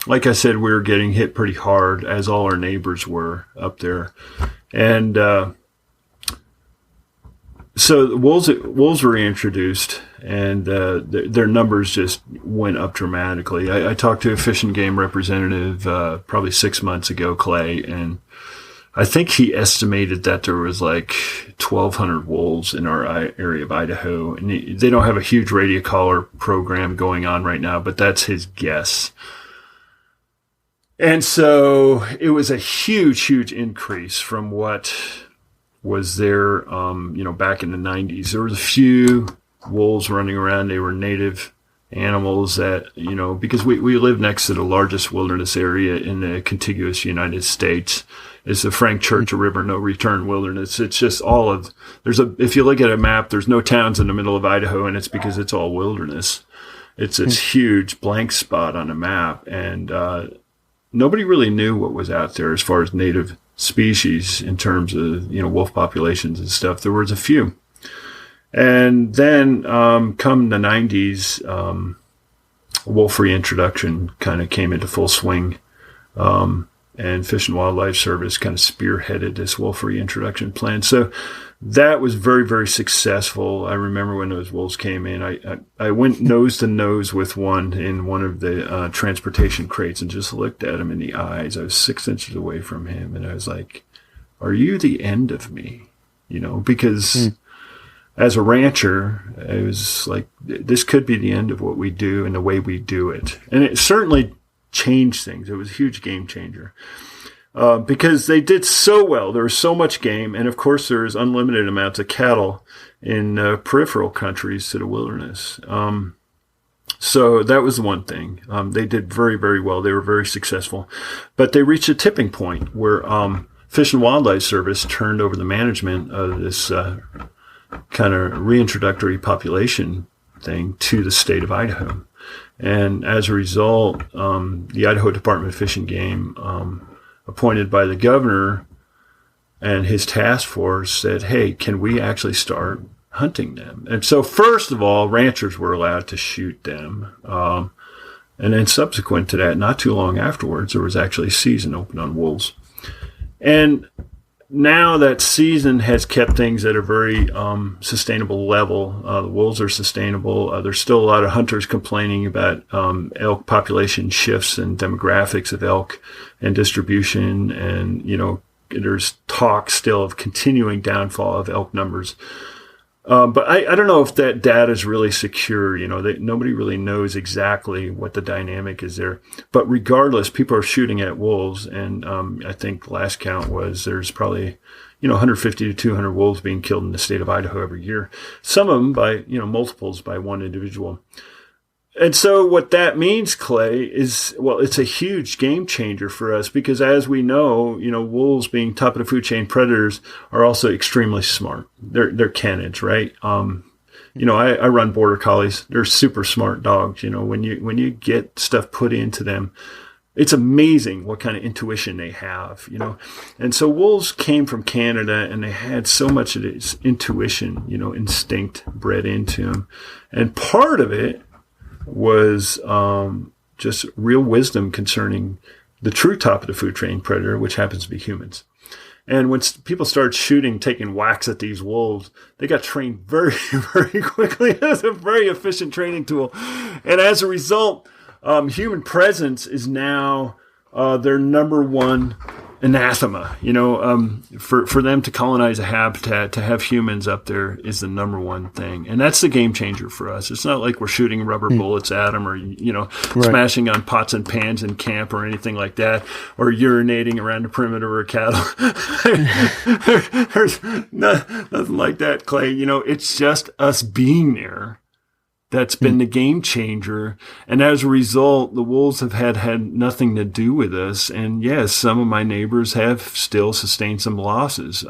Like I said, we were getting hit pretty hard, as all our neighbors were up there. And so the wolves were introduced, and their numbers just went up dramatically. I talked to a Fish and Game representative probably 6 months ago, Clay, and I think he estimated that there was like 1,200 wolves in our area of Idaho. And they don't have a huge radio collar program going on right now, but that's his guess. And so it was a huge, huge increase from what was there, back in the 90s. There was a few wolves running around. They were native animals that, because we live next to the largest wilderness area in the contiguous United States. It's the Frank Churchill River No Return Wilderness. It's just if you look at a map, there's no towns in the middle of Idaho, and it's because it's all wilderness. It's this huge blank spot on a map, and nobody really knew what was out there as far as native species in terms of, wolf populations and stuff. There was a few. And then come the 90s, wolf reintroduction kind of came into full swing. And Fish and Wildlife Service kind of spearheaded this wolf reintroduction plan. So that was very, very successful. I remember when those wolves came in, I went nose to nose with one in one of the transportation crates and just looked at him in the eyes. I was 6 inches away from him, and I was like, are you the end of me? Because as a rancher, it was like, this could be the end of what we do and the way we do it. And it certainly changed things. It was a huge game changer because they did so well. There was so much game, and of course there's unlimited amounts of cattle in peripheral countries to the wilderness. So that was the one thing. They did very, very well. They were very successful, but they reached a tipping point where Fish and Wildlife Service turned over the management of this kind of reintroductory population thing to the state of Idaho. And as a result, the Idaho Department of Fish and Game, appointed by the governor and his task force, said, hey, can we actually start hunting them? And so first of all, ranchers were allowed to shoot them. And then subsequent to that, not too long afterwards, there was actually a season open on wolves. And now that season has kept things at a very sustainable level. The wolves are sustainable. There's still a lot of hunters complaining about elk population shifts and demographics of elk and distribution. And, there's talk still of continuing downfall of elk numbers. But I don't know if that data is really secure. Nobody really knows exactly what the dynamic is there. But regardless, people are shooting at wolves. And I think last count was there's probably, 150 to 200 wolves being killed in the state of Idaho every year. Some of them by, multiples by one individual. And so what that means, Clay, is, well, it's a huge game changer for us because as we know, wolves being top of the food chain predators are also extremely smart. They're canids, right? I run border collies. They're super smart dogs. When you get stuff put into them, it's amazing what kind of intuition they have, And so wolves came from Canada and they had so much of this intuition, instinct bred into them. And part of it was just real wisdom concerning the true top of the food chain predator, which happens to be humans. And when people started taking whacks at these wolves, they got trained very, very quickly. It was a very efficient training tool. And as a result, human presence is now their number one anathema. For them to colonize a habitat, to have humans up there is the number one thing. And that's the game changer for us. It's not like we're shooting rubber bullets at them or, smashing on pots and pans in camp or anything like that, or urinating around the perimeter of cattle. There's nothing like that, Clay. It's just us being there. That's been the game changer. And as a result, the wolves have had nothing to do with us. And yes, some of my neighbors have still sustained some losses.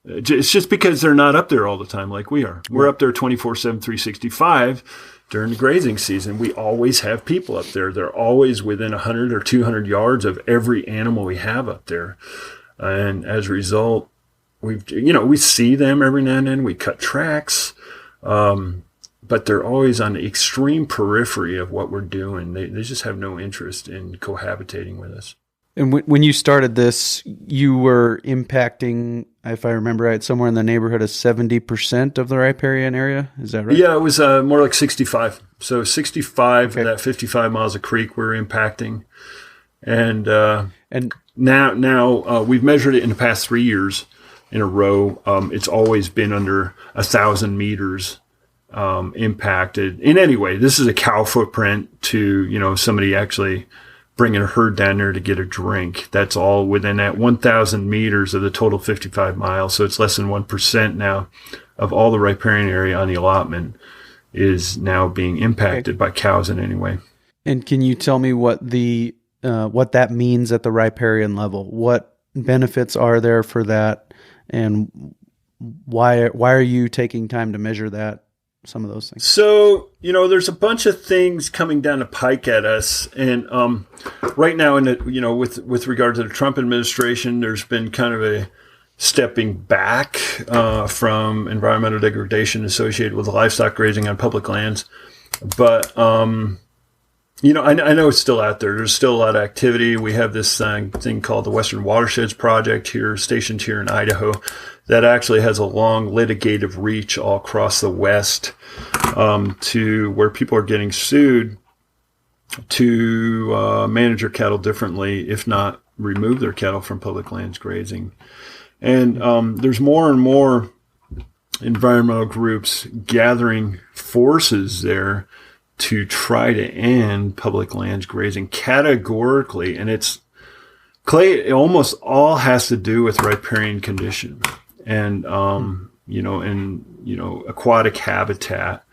It's just because they're not up there all the time like we are. We're up there 24/7, 365 during the grazing season. We always have people up there. They're always within 100 or 200 yards of every animal we have up there. And as a result, we see them every now and then. We cut tracks, but they're always on the extreme periphery of what we're doing. They just have no interest in cohabitating with us. And when you started this, you were impacting, if I remember right, somewhere in the neighborhood of 70% of the riparian area. Is that right? Yeah, it was more like 65. So 65 of that 55 miles of creek we're impacting. And now we've measured it in the past 3 years in a row. It's always been under 1,000 meters impacted in any way. This is a cow footprint to, somebody actually bringing a herd down there to get a drink. That's all within that 1,000 meters of the total 55 miles. So it's less than 1% now of all the riparian area on the allotment is now being impacted by cows in any way. And can you tell me what that means at the riparian level? What benefits are there for that, and why are you taking time to measure that? Some of those things. So, there's a bunch of things coming down the pike at us. And right now, with regard to the Trump administration, there's been kind of a stepping back from environmental degradation associated with livestock grazing on public lands. But, I know it's still out there. There's still a lot of activity. We have this thing called the Western Watersheds Project here, stationed here in Idaho, that actually has a long litigative reach all across the West to where people are getting sued to manage their cattle differently, if not remove their cattle from public lands grazing. And there's more and more environmental groups gathering forces there to try to end public lands grazing categorically. And it almost all has to do with riparian condition and, aquatic habitat.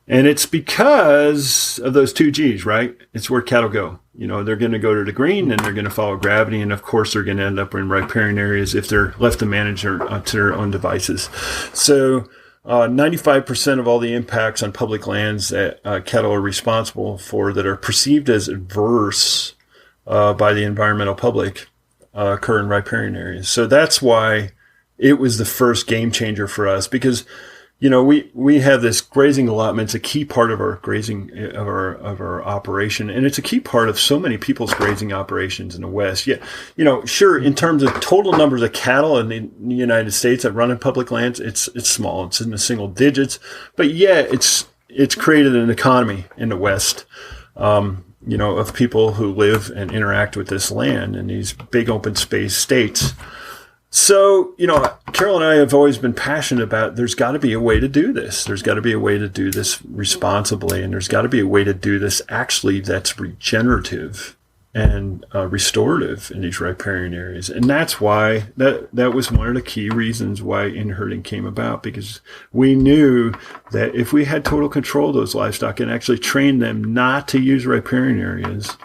And it's because of those two G's, right? It's where cattle go. They're going to go to the green and they're going to follow gravity. And of course, they're going to end up in riparian areas if they're left to manage to their own devices. So 95% of all the impacts on public lands that cattle are responsible for that are perceived as adverse by the environmental public occur in riparian areas. So that's why it was the first game changer for us, because we have this grazing allotment. It's a key part of our grazing of our operation, and it's a key part of so many people's grazing operations in the West. Yeah, sure, in terms of total numbers of cattle in the United States that run in public lands, it's small. It's in the single digits, but yeah, it's created an economy in the West. Of people who live and interact with this land in these big open space states. So, Carol and I have always been passionate about there's got to be a way to do this. There's got to be a way to do this responsibly, and there's got to be a way to do this actually that's regenerative and restorative in these riparian areas. And that's why that was one of the key reasons why inherding came about, because we knew that if we had total control of those livestock and actually trained them not to use riparian areas,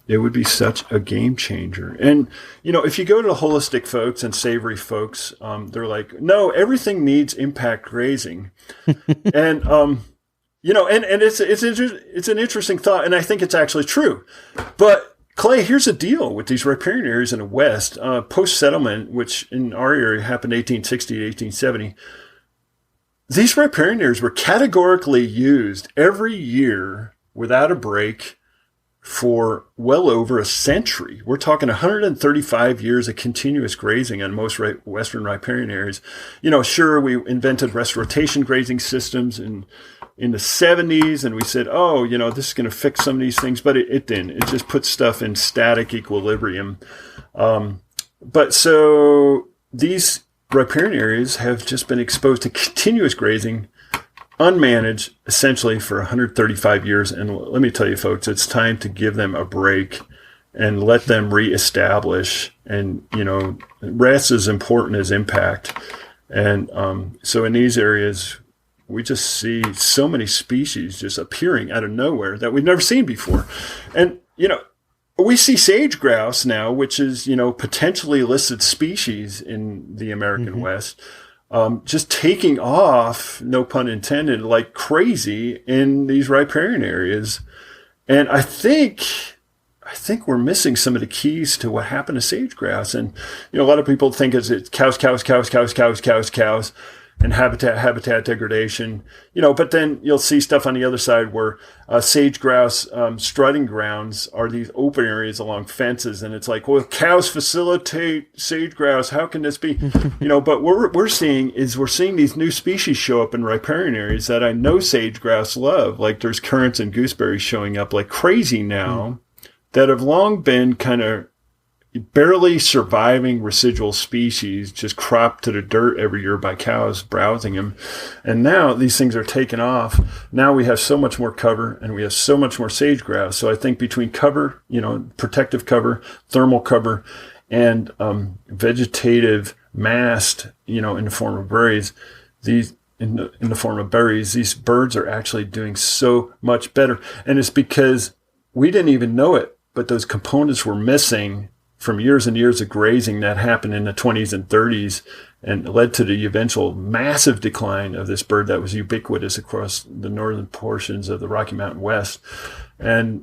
it would be such a game changer. And, if you go to the holistic folks and savory folks, they're like, no, everything needs impact grazing. And, and it's an interesting thought. And I think it's actually true. But Clay, here's the deal with these riparian areas in the West, post-settlement, which in our area happened 1860 to 1870. These riparian areas were categorically used every year without a break for well over a century. We're talking 135 years of continuous grazing on most Western riparian areas. Sure, we invented rest rotation grazing systems in the 70s, and we said, this is going to fix some of these things, but it didn't. It just put stuff in static equilibrium. But so these riparian areas have just been exposed to continuous grazing, unmanaged, essentially for 135 years. And let me tell you, folks, it's time to give them a break and let them reestablish. And, rest is important as impact. And so in these areas, we just see so many species just appearing out of nowhere that we've never seen before. And, we see sage grouse now, which is, potentially listed species in the American West, just taking off, no pun intended, like crazy in these riparian areas. And I think we're missing some of the keys to what happened to sage grouse. And, a lot of people think it's cows, and habitat degradation, but then you'll see stuff on the other side where sage grouse strutting grounds are these open areas along fences. And it's like, well, cows facilitate sage grouse. How can this be? But what we're seeing these new species show up in riparian areas that I know sage grouse love. Like there's currants and gooseberries showing up like crazy now that have long been kind of barely surviving residual species just cropped to the dirt every year by cows browsing them. And now these things are taking off. Now we have so much more cover and we have so much more sage grouse. So I think between cover, protective cover, thermal cover, and vegetative mast, in the form of berries, these birds are actually doing so much better. And it's because we didn't even know it, but those components were missing from years and years of grazing that happened in the 20s and 30s and led to the eventual massive decline of this bird that was ubiquitous across the northern portions of the Rocky Mountain West. And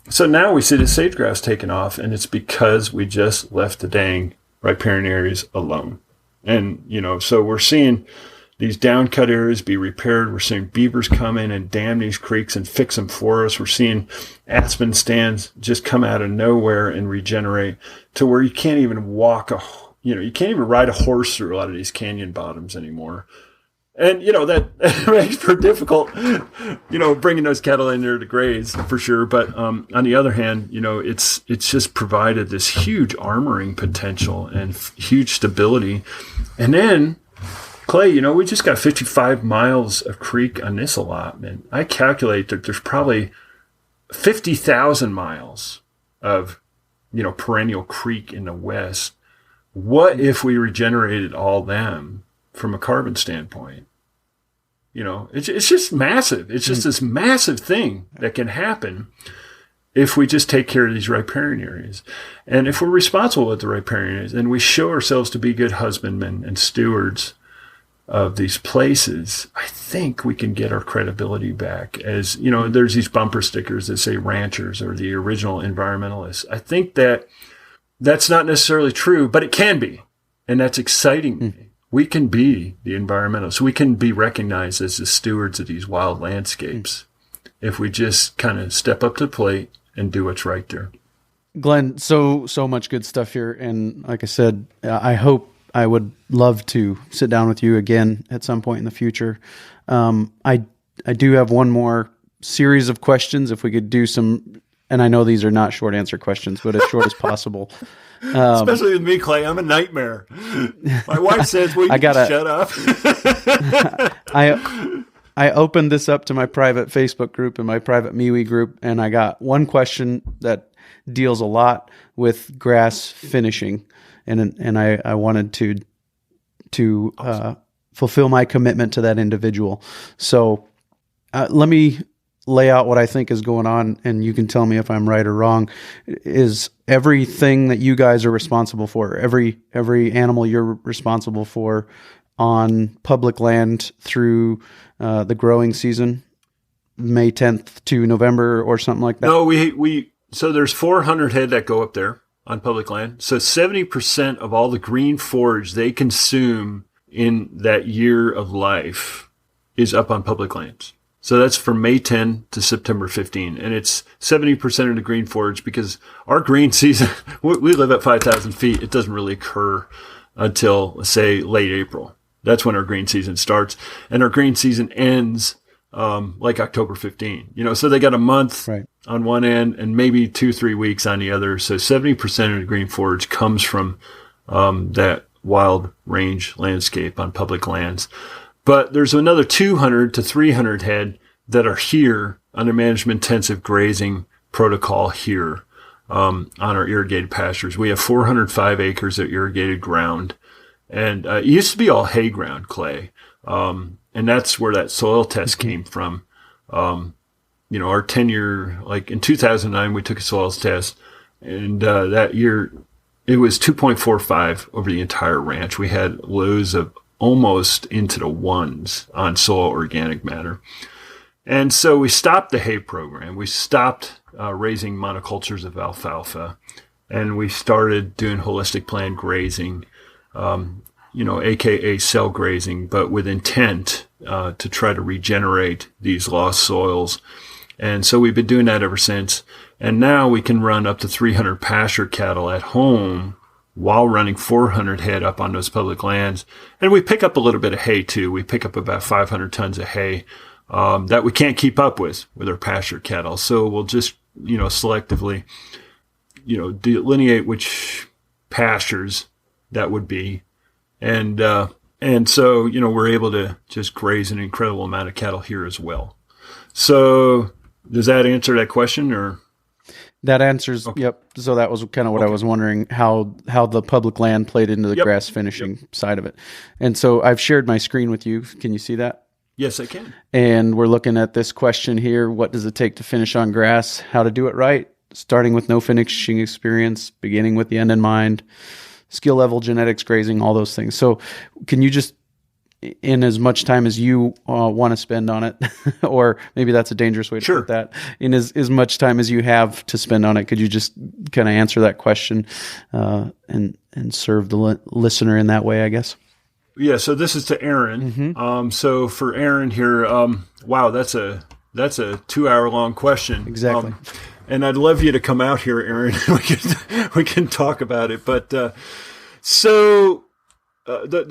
so now we see the sage grouse taking off, and it's because we just left the dang riparian areas alone. And, so we're seeing these down-cut areas be repaired. We're seeing beavers come in and dam these creeks and fix them for us. We're seeing aspen stands just come out of nowhere and regenerate to where you can't even you can't even ride a horse through a lot of these canyon bottoms anymore. And, that makes for difficult, bringing those cattle in there to graze for sure. But on the other hand, it's just provided this huge armoring potential and huge stability. And then, Clay, we just got 55 miles of creek on this allotment. I calculate that there's probably 50,000 miles of, perennial creek in the West. What if we regenerated all them from a carbon standpoint? It's just massive. It's just this massive thing that can happen if we just take care of these riparian areas. And if we're responsible with the riparian areas and we show ourselves to be good husbandmen and stewards of these places, I think we can get our credibility back. As there's these bumper stickers that say ranchers or the original environmentalists. I think that's not necessarily true, but it can be. And that's exciting to me. We can be the environmentalists. We can be recognized as the stewards of these wild landscapes if we just kind of step up to the plate and do what's right there. Glenn, so much good stuff here. And like I said, I would love to sit down with you again at some point in the future. I do have one more series of questions. If we could do some, and I know these are not short answer questions, but as short as possible. Especially with me, Clay, I'm a nightmare. My wife says, "Will you shut up?" I opened this up to my private Facebook group and my private MeWe group, and I got one question that deals a lot with grass finishing. And I wanted to fulfill my commitment to that individual. So let me lay out what I think is going on, and you can tell me if I'm right or wrong. Is everything that you guys are responsible for, every animal you're responsible for on public land through the growing season, May 10th to November or something like that? No, so there's 400 head that go up there on public land. So 70% of all the green forage they consume in that year of life is up on public lands. So that's from May 10 to September 15. And it's 70% of the green forage because our green season, we live at 5,000 feet. It doesn't really occur until, say, late April. That's when our green season starts. And our green season ends like October 15. So they got a month on one end and maybe 2-3 weeks on the other. So 70% of the green forage comes from that wild range landscape on public lands. But there's another 200 to 300 head that are here under management intensive grazing protocol here on our irrigated pastures. We have 405 acres of irrigated ground. And it used to be all hay ground, Clay. And that's where that soil test came from. Our tenure, like in 2009, we took a soils test. and that year it was 2.45 over the entire ranch. We had lows of almost into the ones on soil organic matter. And so we stopped the hay program. We stopped raising monocultures of alfalfa, and we started doing holistic plant grazing, AKA cell grazing, but with intent to try to regenerate these lost soils. And so we've been doing that ever since. And now we can run up to 300 pasture cattle at home while running 400 head up on those public lands. And we pick up a little bit of hay too. We pick up about 500 tons of hay that we can't keep up with our pasture cattle. So we'll just, selectively, delineate which pastures that would be. And so, we're able to just graze an incredible amount of cattle here as well. So does that answer that question, or? That answers, okay. Yep. So that was kind of what I was wondering, how the public land played into the grass finishing side of it. And so I've shared my screen with you. Can you see that? Yes, I can. And we're looking at this question here. What does it take to finish on grass? How to do it right? Starting with no finishing experience, beginning with the end in mind, skill level, genetics, grazing, all those things. So can you just, in as much time as you want to spend on it, or maybe that's a dangerous way to put that, in as much time as you have to spend on it, could you just kind of answer that question and serve the listener in that way, I guess? Yeah, so this is to Aaron. Mm-hmm. So for Aaron here, wow, that's a 2-hour-long question. Exactly. And I'd love you to come out here, Aaron. we can talk about it. But the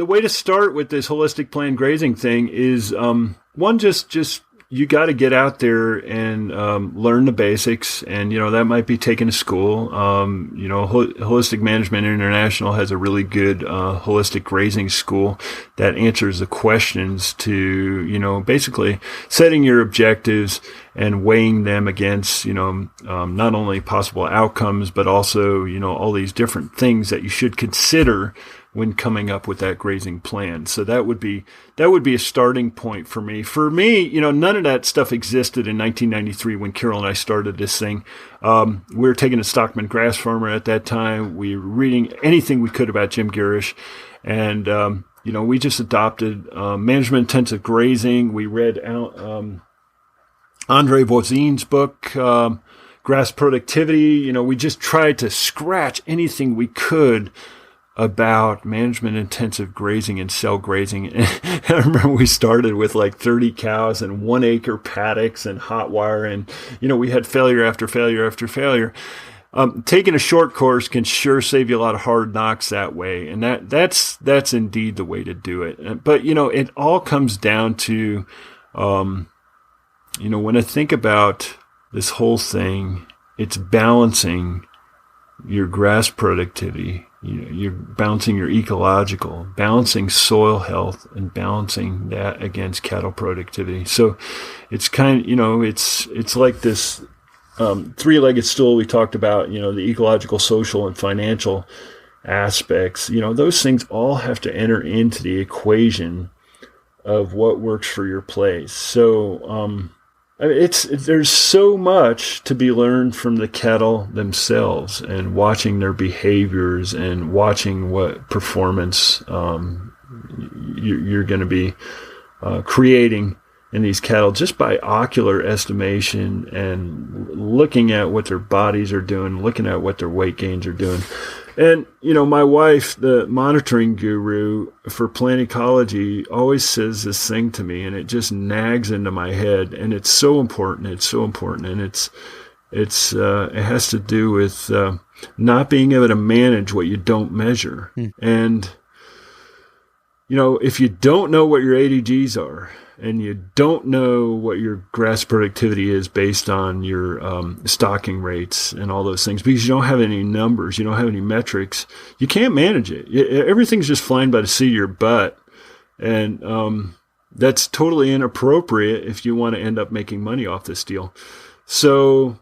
way to start with this holistic plant grazing thing is one, just you got to get out there and learn the basics, and that might be taking a school. Holistic Management International has a really good holistic grazing school that answers the questions to basically setting your objectives and weighing them against not only possible outcomes, but also all these different things that you should consider when coming up with that grazing plan. So that would be a starting point for me. For me, none of that stuff existed in 1993 when Carol and I started this thing. We were taking a Stockman grass farmer at that time. We were reading anything we could about Jim Garish. And, we just adopted management intensive grazing. We read Andre Voisin's book, Grass Productivity. We just tried to scratch anything we could about management intensive grazing and cell grazing. And I remember we started with like 30 cows and 1 acre paddocks and hot wire. And, we had failure after failure after failure. Taking a short course can sure save you a lot of hard knocks that way. And that's indeed the way to do it. But, it all comes down to, when I think about this whole thing, it's balancing your grass productivity. You're balancing your ecological, balancing soil health, and balancing that against cattle productivity. So it's it's like this three-legged stool we talked about, the ecological, social, and financial aspects. Those things all have to enter into the equation of what works for your place. So there's so much to be learned from the cattle themselves, and watching their behaviors and watching what performance you're going to be creating in these cattle just by ocular estimation and looking at what their bodies are doing, looking at what their weight gains are doing. And, my wife, the monitoring guru for plant ecology, always says this thing to me, and it just nags into my head. And it's so important. It's so important. And it has to do with not being able to manage what you don't measure. And, if you don't know what your ADGs are, and you don't know what your grass productivity is based on your stocking rates and all those things, because you don't have any numbers, you don't have any metrics, you can't manage it. Everything's just flying by the seat of your butt. And that's totally inappropriate if you want to end up making money off this deal. So,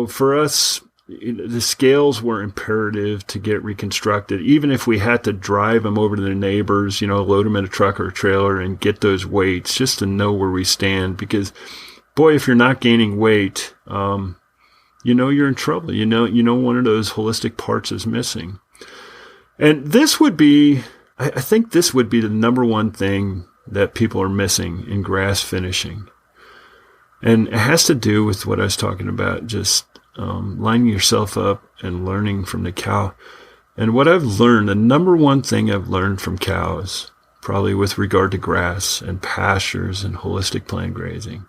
for us, the scales were imperative to get reconstructed, even if we had to drive them over to the neighbors, load them in a truck or a trailer and get those weights just to know where we stand. Because, boy, if you're not gaining weight, you know you're in trouble. You know one of those holistic parts is missing. And this would be, I think this would be the number one thing that people are missing in grass finishing. And it has to do with what I was talking about, just lining yourself up and learning from the cow. And what I've learned, the number one thing I've learned from cows, probably with regard to grass and pastures and holistic plant grazing,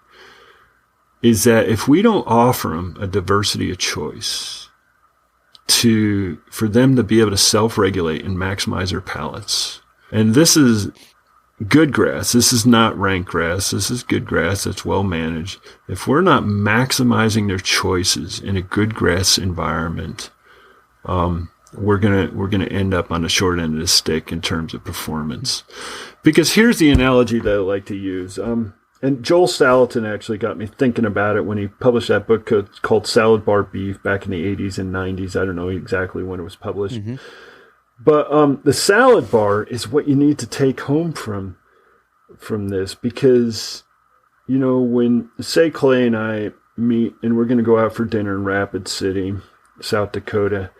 is that if we don't offer them a diversity of choice for them to be able to self-regulate and maximize their palates, and this is good grass, this is not rank grass, this is good grass that's well managed. If we're not maximizing their choices in a good grass environment, we're gonna end up on the short end of the stick in terms of performance. Because here's the analogy that I like to use. And Joel Salatin actually got me thinking about it when he published that book called Salad Bar Beef back in the 80s and 90s. I don't know exactly when it was published. Mm-hmm. But the salad bar is what you need to take home from this. Because, when, say, Clay and I meet and we're going to go out for dinner in Rapid City, South Dakota,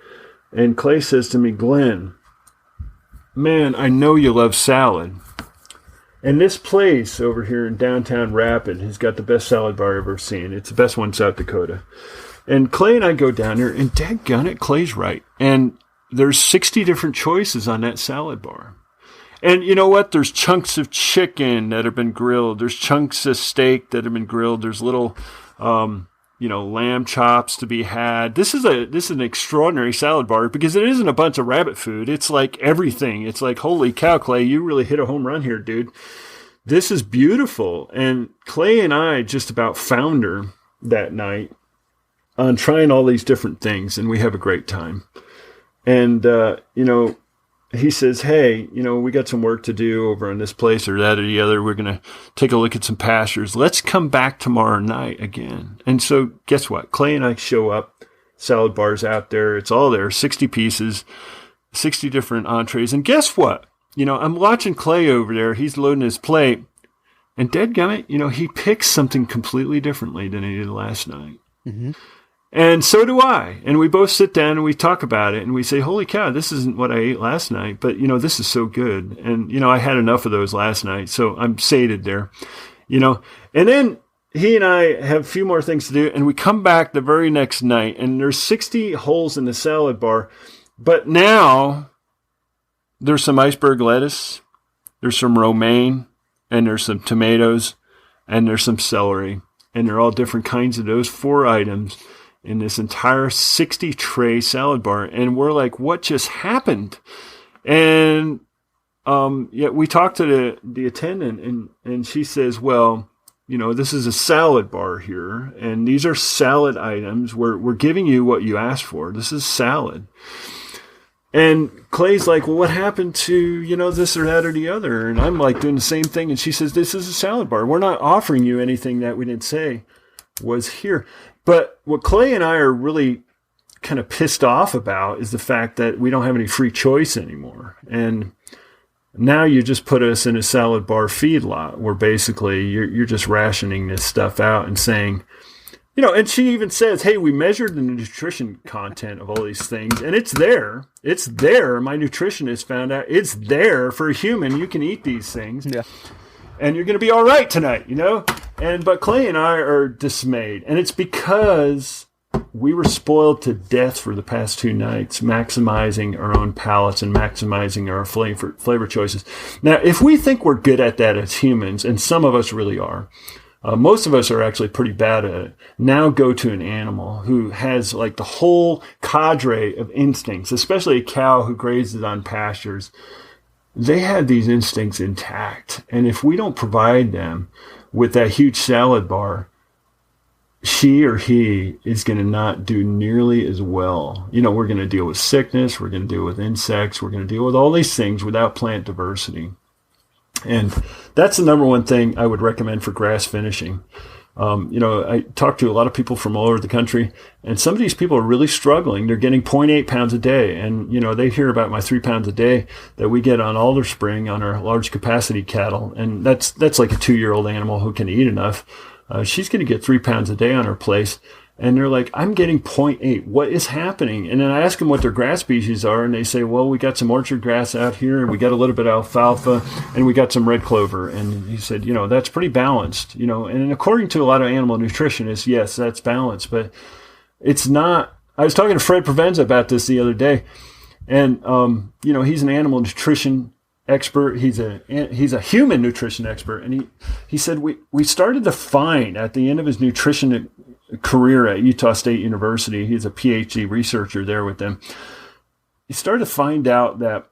and Clay says to me, Glenn, man, I know you love salad. And this place over here in downtown Rapid has got the best salad bar I've ever seen. It's the best one in South Dakota. And Clay and I go down there, and dadgummit, Clay's right. And there's 60 different choices on that salad bar. And you know what? There's chunks of chicken that have been grilled. There's chunks of steak that have been grilled. There's little, lamb chops to be had. This is an extraordinary salad bar because it isn't a bunch of rabbit food. It's like everything. It's like, holy cow, Clay, you really hit a home run here, dude. This is beautiful. And Clay and I just about found her that night on trying all these different things, and we have a great time. And, he says, hey, we got some work to do over in this place or that or the other. We're going to take a look at some pastures. Let's come back tomorrow night again. And so guess what? Clay and I show up, salad bars out there. It's all there, 60 pieces, 60 different entrees. And guess what? I'm watching Clay over there. He's loading his plate. And dadgummit, he picks something completely differently than he did last night. Mm-hmm. And so do I. And we both sit down and we talk about it and we say, holy cow, this isn't what I ate last night, but this is so good. And, I had enough of those last night, so I'm sated there, and then he and I have a few more things to do and we come back the very next night and there's 60 holes in the salad bar, but now there's some iceberg lettuce, there's some romaine, and there's some tomatoes, and there's some celery, and they're all different kinds of those 4 items in this entire 60 tray salad bar. And we're like, what just happened? And we talked to the attendant and she says, well, this is a salad bar here and these are salad items. We're giving you what you asked for. This is salad. And Clay's like, well, what happened to, this or that or the other? And I'm like doing the same thing. And she says, this is a salad bar. We're not offering you anything that we didn't say was here. But what Clay and I are really kind of pissed off about is the fact that we don't have any free choice anymore. And now you just put us in a salad bar feedlot where basically you're just rationing this stuff out and saying, and she even says, hey, we measured the nutrition content of all these things and it's there. It's there. My nutritionist found out it's there for a human. You can eat these things. Yeah. And you're going to be all right tonight, but Clay and I are dismayed. And it's because we were spoiled to death for the past 2 nights, maximizing our own palates and maximizing our flavor choices. Now, if we think we're good at that as humans, and some of us really are, most of us are actually pretty bad at it. Now go to an animal who has like the whole cadre of instincts, especially a cow who grazes on pastures. They have these instincts intact. And if we don't provide them with that huge salad bar, she or he is going to not do nearly as well. We're going to deal with sickness. We're going to deal with insects. We're going to deal with all these things without plant diversity. And that's the number one thing I would recommend for grass finishing. I talk to a lot of people from all over the country, and some of these people are really struggling. They're getting 0.8 pounds a day. And, they hear about my 3 pounds a day that we get on Alder Spring on our large capacity cattle. And that's like a 2-year-old animal who can eat enough. She's going to get 3 pounds a day on her place. And they're like, I'm getting zero point 0.8. What is happening? And then I ask them what their grass species are, and they say, well, we got some orchard grass out here, and we got a little bit of alfalfa, and we got some red clover. And he said, that's pretty balanced, And according to a lot of animal nutritionists, yes, that's balanced, but it's not. I was talking to Fred Provenza about this the other day, and he's an animal nutrition expert. He's a human nutrition expert, and he said we started to find at the end of his nutrition career at Utah State University, he's a PhD researcher there with them. He started to find out that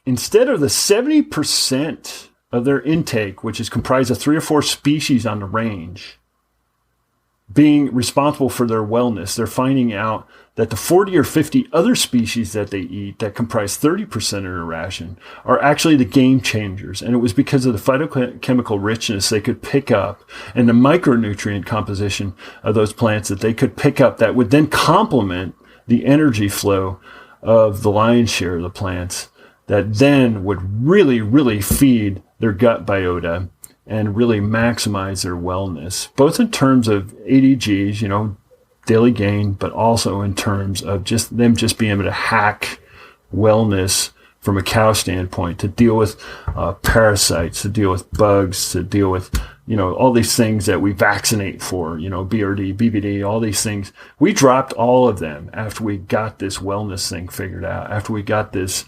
instead of the 70% of their intake, which is comprised of 3 or 4 species on the range, being responsible for their wellness, they're finding out that the 40 or 50 other species that they eat that comprise 30% of their ration are actually the game changers. And it was because of the phytochemical richness they could pick up and the micronutrient composition of those plants that they could pick up that would then complement the energy flow of the lion's share of the plants that then would really, really feed their gut biota and really maximize their wellness, both in terms of ADGs, daily gain, but also in terms of just them just being able to hack wellness from a cow standpoint to deal with parasites, to deal with bugs, to deal with, all these things that we vaccinate for, BRD, BBD, all these things. We dropped all of them after we got this wellness thing figured out, after we got this.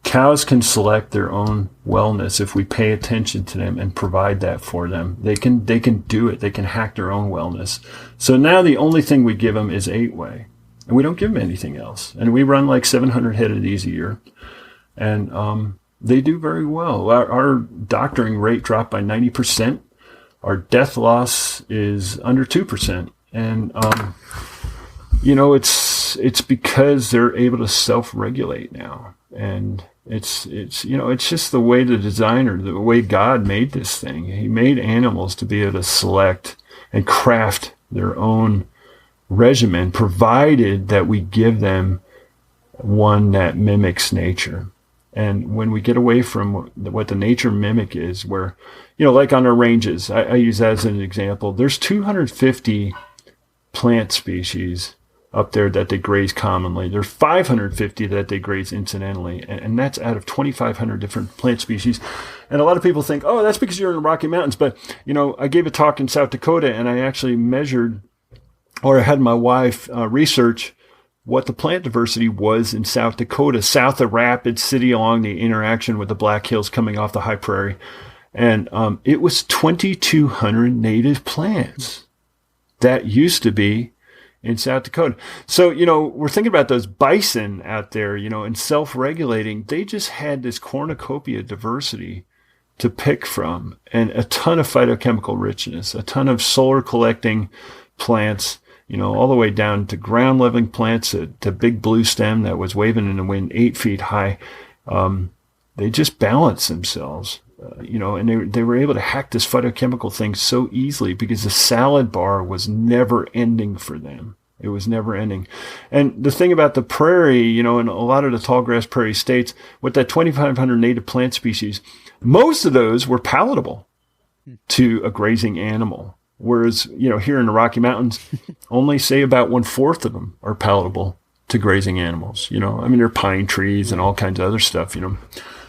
Cows can select their own wellness if we pay attention to them and provide that for them. They can do it. They can hack their own wellness. So now the only thing we give them is 8-way, and we don't give them anything else. And we run like 700 head of these a year, and they do very well. Our doctoring rate dropped by 90%. Our death loss is under 2%, and it's because they're able to self-regulate now. And it's just the way the designer, the way God made this thing. He made animals to be able to select and craft their own regimen, provided that we give them one that mimics nature. And when we get away from what the nature mimic is, where, like on our ranges, I use that as an example, there's 250 plant species up there that they graze commonly. There's 550 that they graze incidentally, and that's out of 2,500 different plant species. And a lot of people think, oh, that's because you're in the Rocky Mountains. But, I gave a talk in South Dakota, and I actually measured, or I had my wife research what the plant diversity was in South Dakota, south of Rapid City, along the interaction with the Black Hills coming off the high prairie. And it was 2,200 native plants that used to be in South Dakota. So, we're thinking about those bison out there, and self-regulating. They just had this cornucopia of diversity to pick from, and a ton of phytochemical richness, a ton of solar collecting plants, all the way down to ground leveling plants, to big blue stem that was waving in the wind 8 feet high. They just balanced themselves. And they were able to hack this phytochemical thing so easily because the salad bar was never ending for them. It was never ending. And the thing about the prairie, in a lot of the tall grass prairie states, with that 2,500 native plant species, most of those were palatable to a grazing animal. Whereas, here in the Rocky Mountains, only say about 1/4 of them are palatable to grazing animals. There are pine trees and all kinds of other stuff,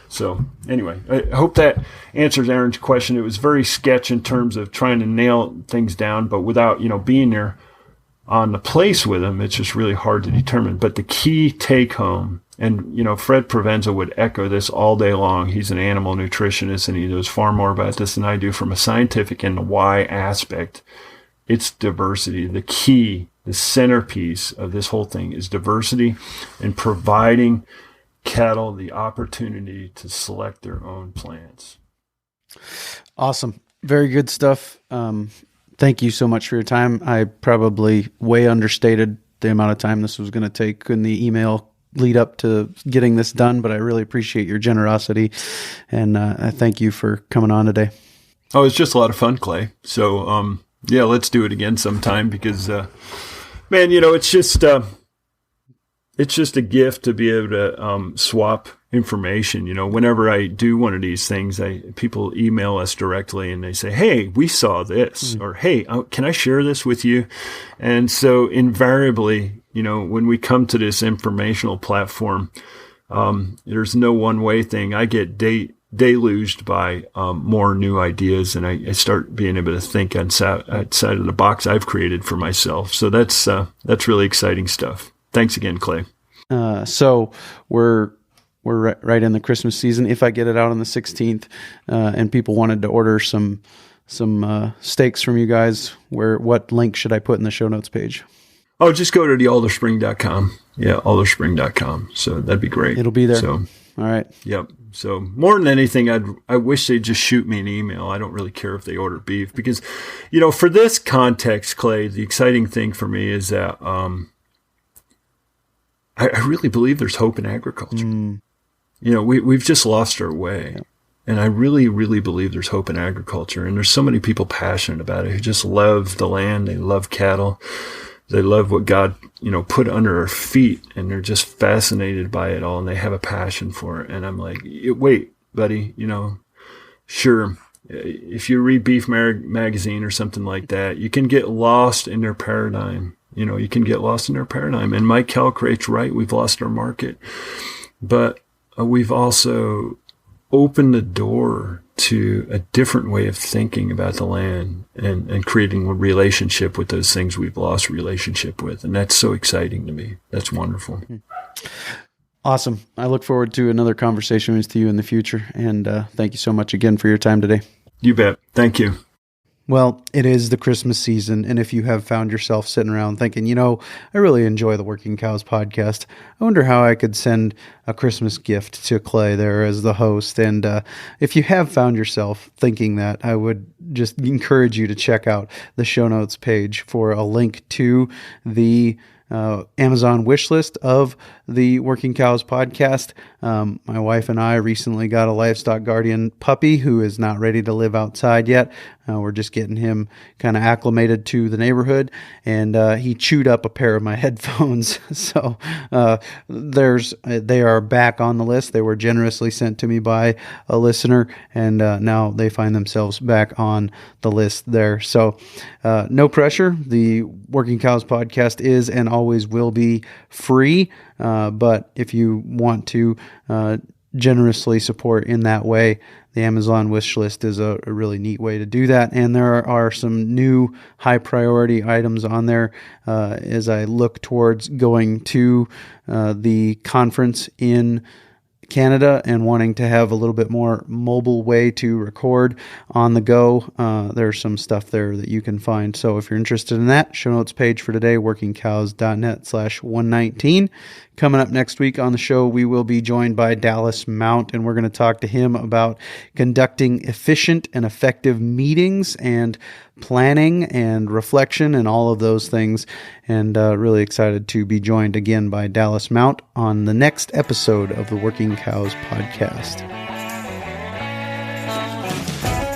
So anyway, I hope that answers Aaron's question. It was very sketch in terms of trying to nail things down, but without, being there on the place with them, it's just really hard to determine. But the key take home, and, Fred Provenza would echo this all day long. He's an animal nutritionist, and he knows far more about this than I do from a scientific and the why aspect. It's diversity. The key, the centerpiece of this whole thing is diversity and providing cattle the opportunity to select their own plants. Awesome. Very good stuff. Thank you so much for your time. I probably way understated the amount of time this was going to take in the email lead up to getting this done, but I really appreciate your generosity, and I thank you for coming on today. Oh, it's just a lot of fun, Clay. So, let's do it again sometime because, man, it's just a gift to be able to swap information. Whenever I do one of these things, people email us directly and they say, "Hey, we saw this," or "Hey, can I share this with you?" And so invariably, when we come to this informational platform, there's no one-way thing. I get deluged by more new ideas, and I start being able to think outside of the box I've created for myself. So that's really exciting stuff. Thanks again, Clay. So we're right in the Christmas season. If I get it out on the 16th, and people wanted to order some steaks from you guys, what link should I put in the show notes page? Oh, just go to the alderspring.com. Yeah, alderspring.com. So that'd be great. It'll be there. So, all right. Yep. So more than anything, I wish they'd just shoot me an email. I don't really care if they order beef because, for this context, Clay, the exciting thing for me is that I really believe there's hope in agriculture. We've just lost our way. Yeah. And I really, really believe there's hope in agriculture. And there's so many people passionate about it who just love the land. They love cattle. They love what God, put under our feet, and they're just fascinated by it all, and they have a passion for it. And I'm like, wait, buddy, sure, if you read Beef Magazine or something like that, you can get lost in their paradigm. You can get lost in their paradigm. And Mike Calcrate's right, we've lost our market. But we've also opened the door to a different way of thinking about the land and creating a relationship with those things we've lost relationship with. And that's so exciting to me. That's wonderful. Awesome. I look forward to another conversation with you in the future. And thank you so much again for your time today. You bet. Thank you. Well, it is the Christmas season, and if you have found yourself sitting around thinking, I really enjoy the Working Cows podcast, I wonder how I could send a Christmas gift to Clay there as the host. And if you have found yourself thinking that, I would just encourage you to check out the show notes page for a link to the Amazon wish list of the Working Cows podcast. My wife and I recently got a livestock guardian puppy who is not ready to live outside yet. We're just getting him kind of acclimated to the neighborhood, and he chewed up a pair of my headphones. So they are back on the list. They were generously sent to me by a listener, and now they find themselves back on the list there. So no pressure. The Working Cows podcast is and always will be free. But if you want to generously support in that way, the Amazon wish list is a really neat way to do that. And there are some new high priority items on there as I look towards going to the conference in Canada and wanting to have a little bit more mobile way to record on the go. There's some stuff there that you can find. So if you're interested in that, show notes page for today, workingcows.net/119. Coming up next week on the show, we will be joined by Dallas Mount, and we're going to talk to him about conducting efficient and effective meetings and planning and reflection and all of those things. And really excited to be joined again by Dallas Mount on the next episode of the Working Cows podcast.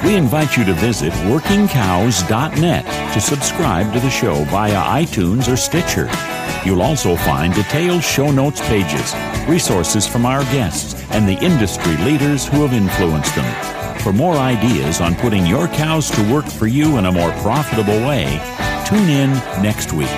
We invite you to visit workingcows.net to subscribe to the show via iTunes or Stitcher. You'll also find detailed show notes pages, resources from our guests, and the industry leaders who have influenced them. For more ideas on putting your cows to work for you in a more profitable way, tune in next week.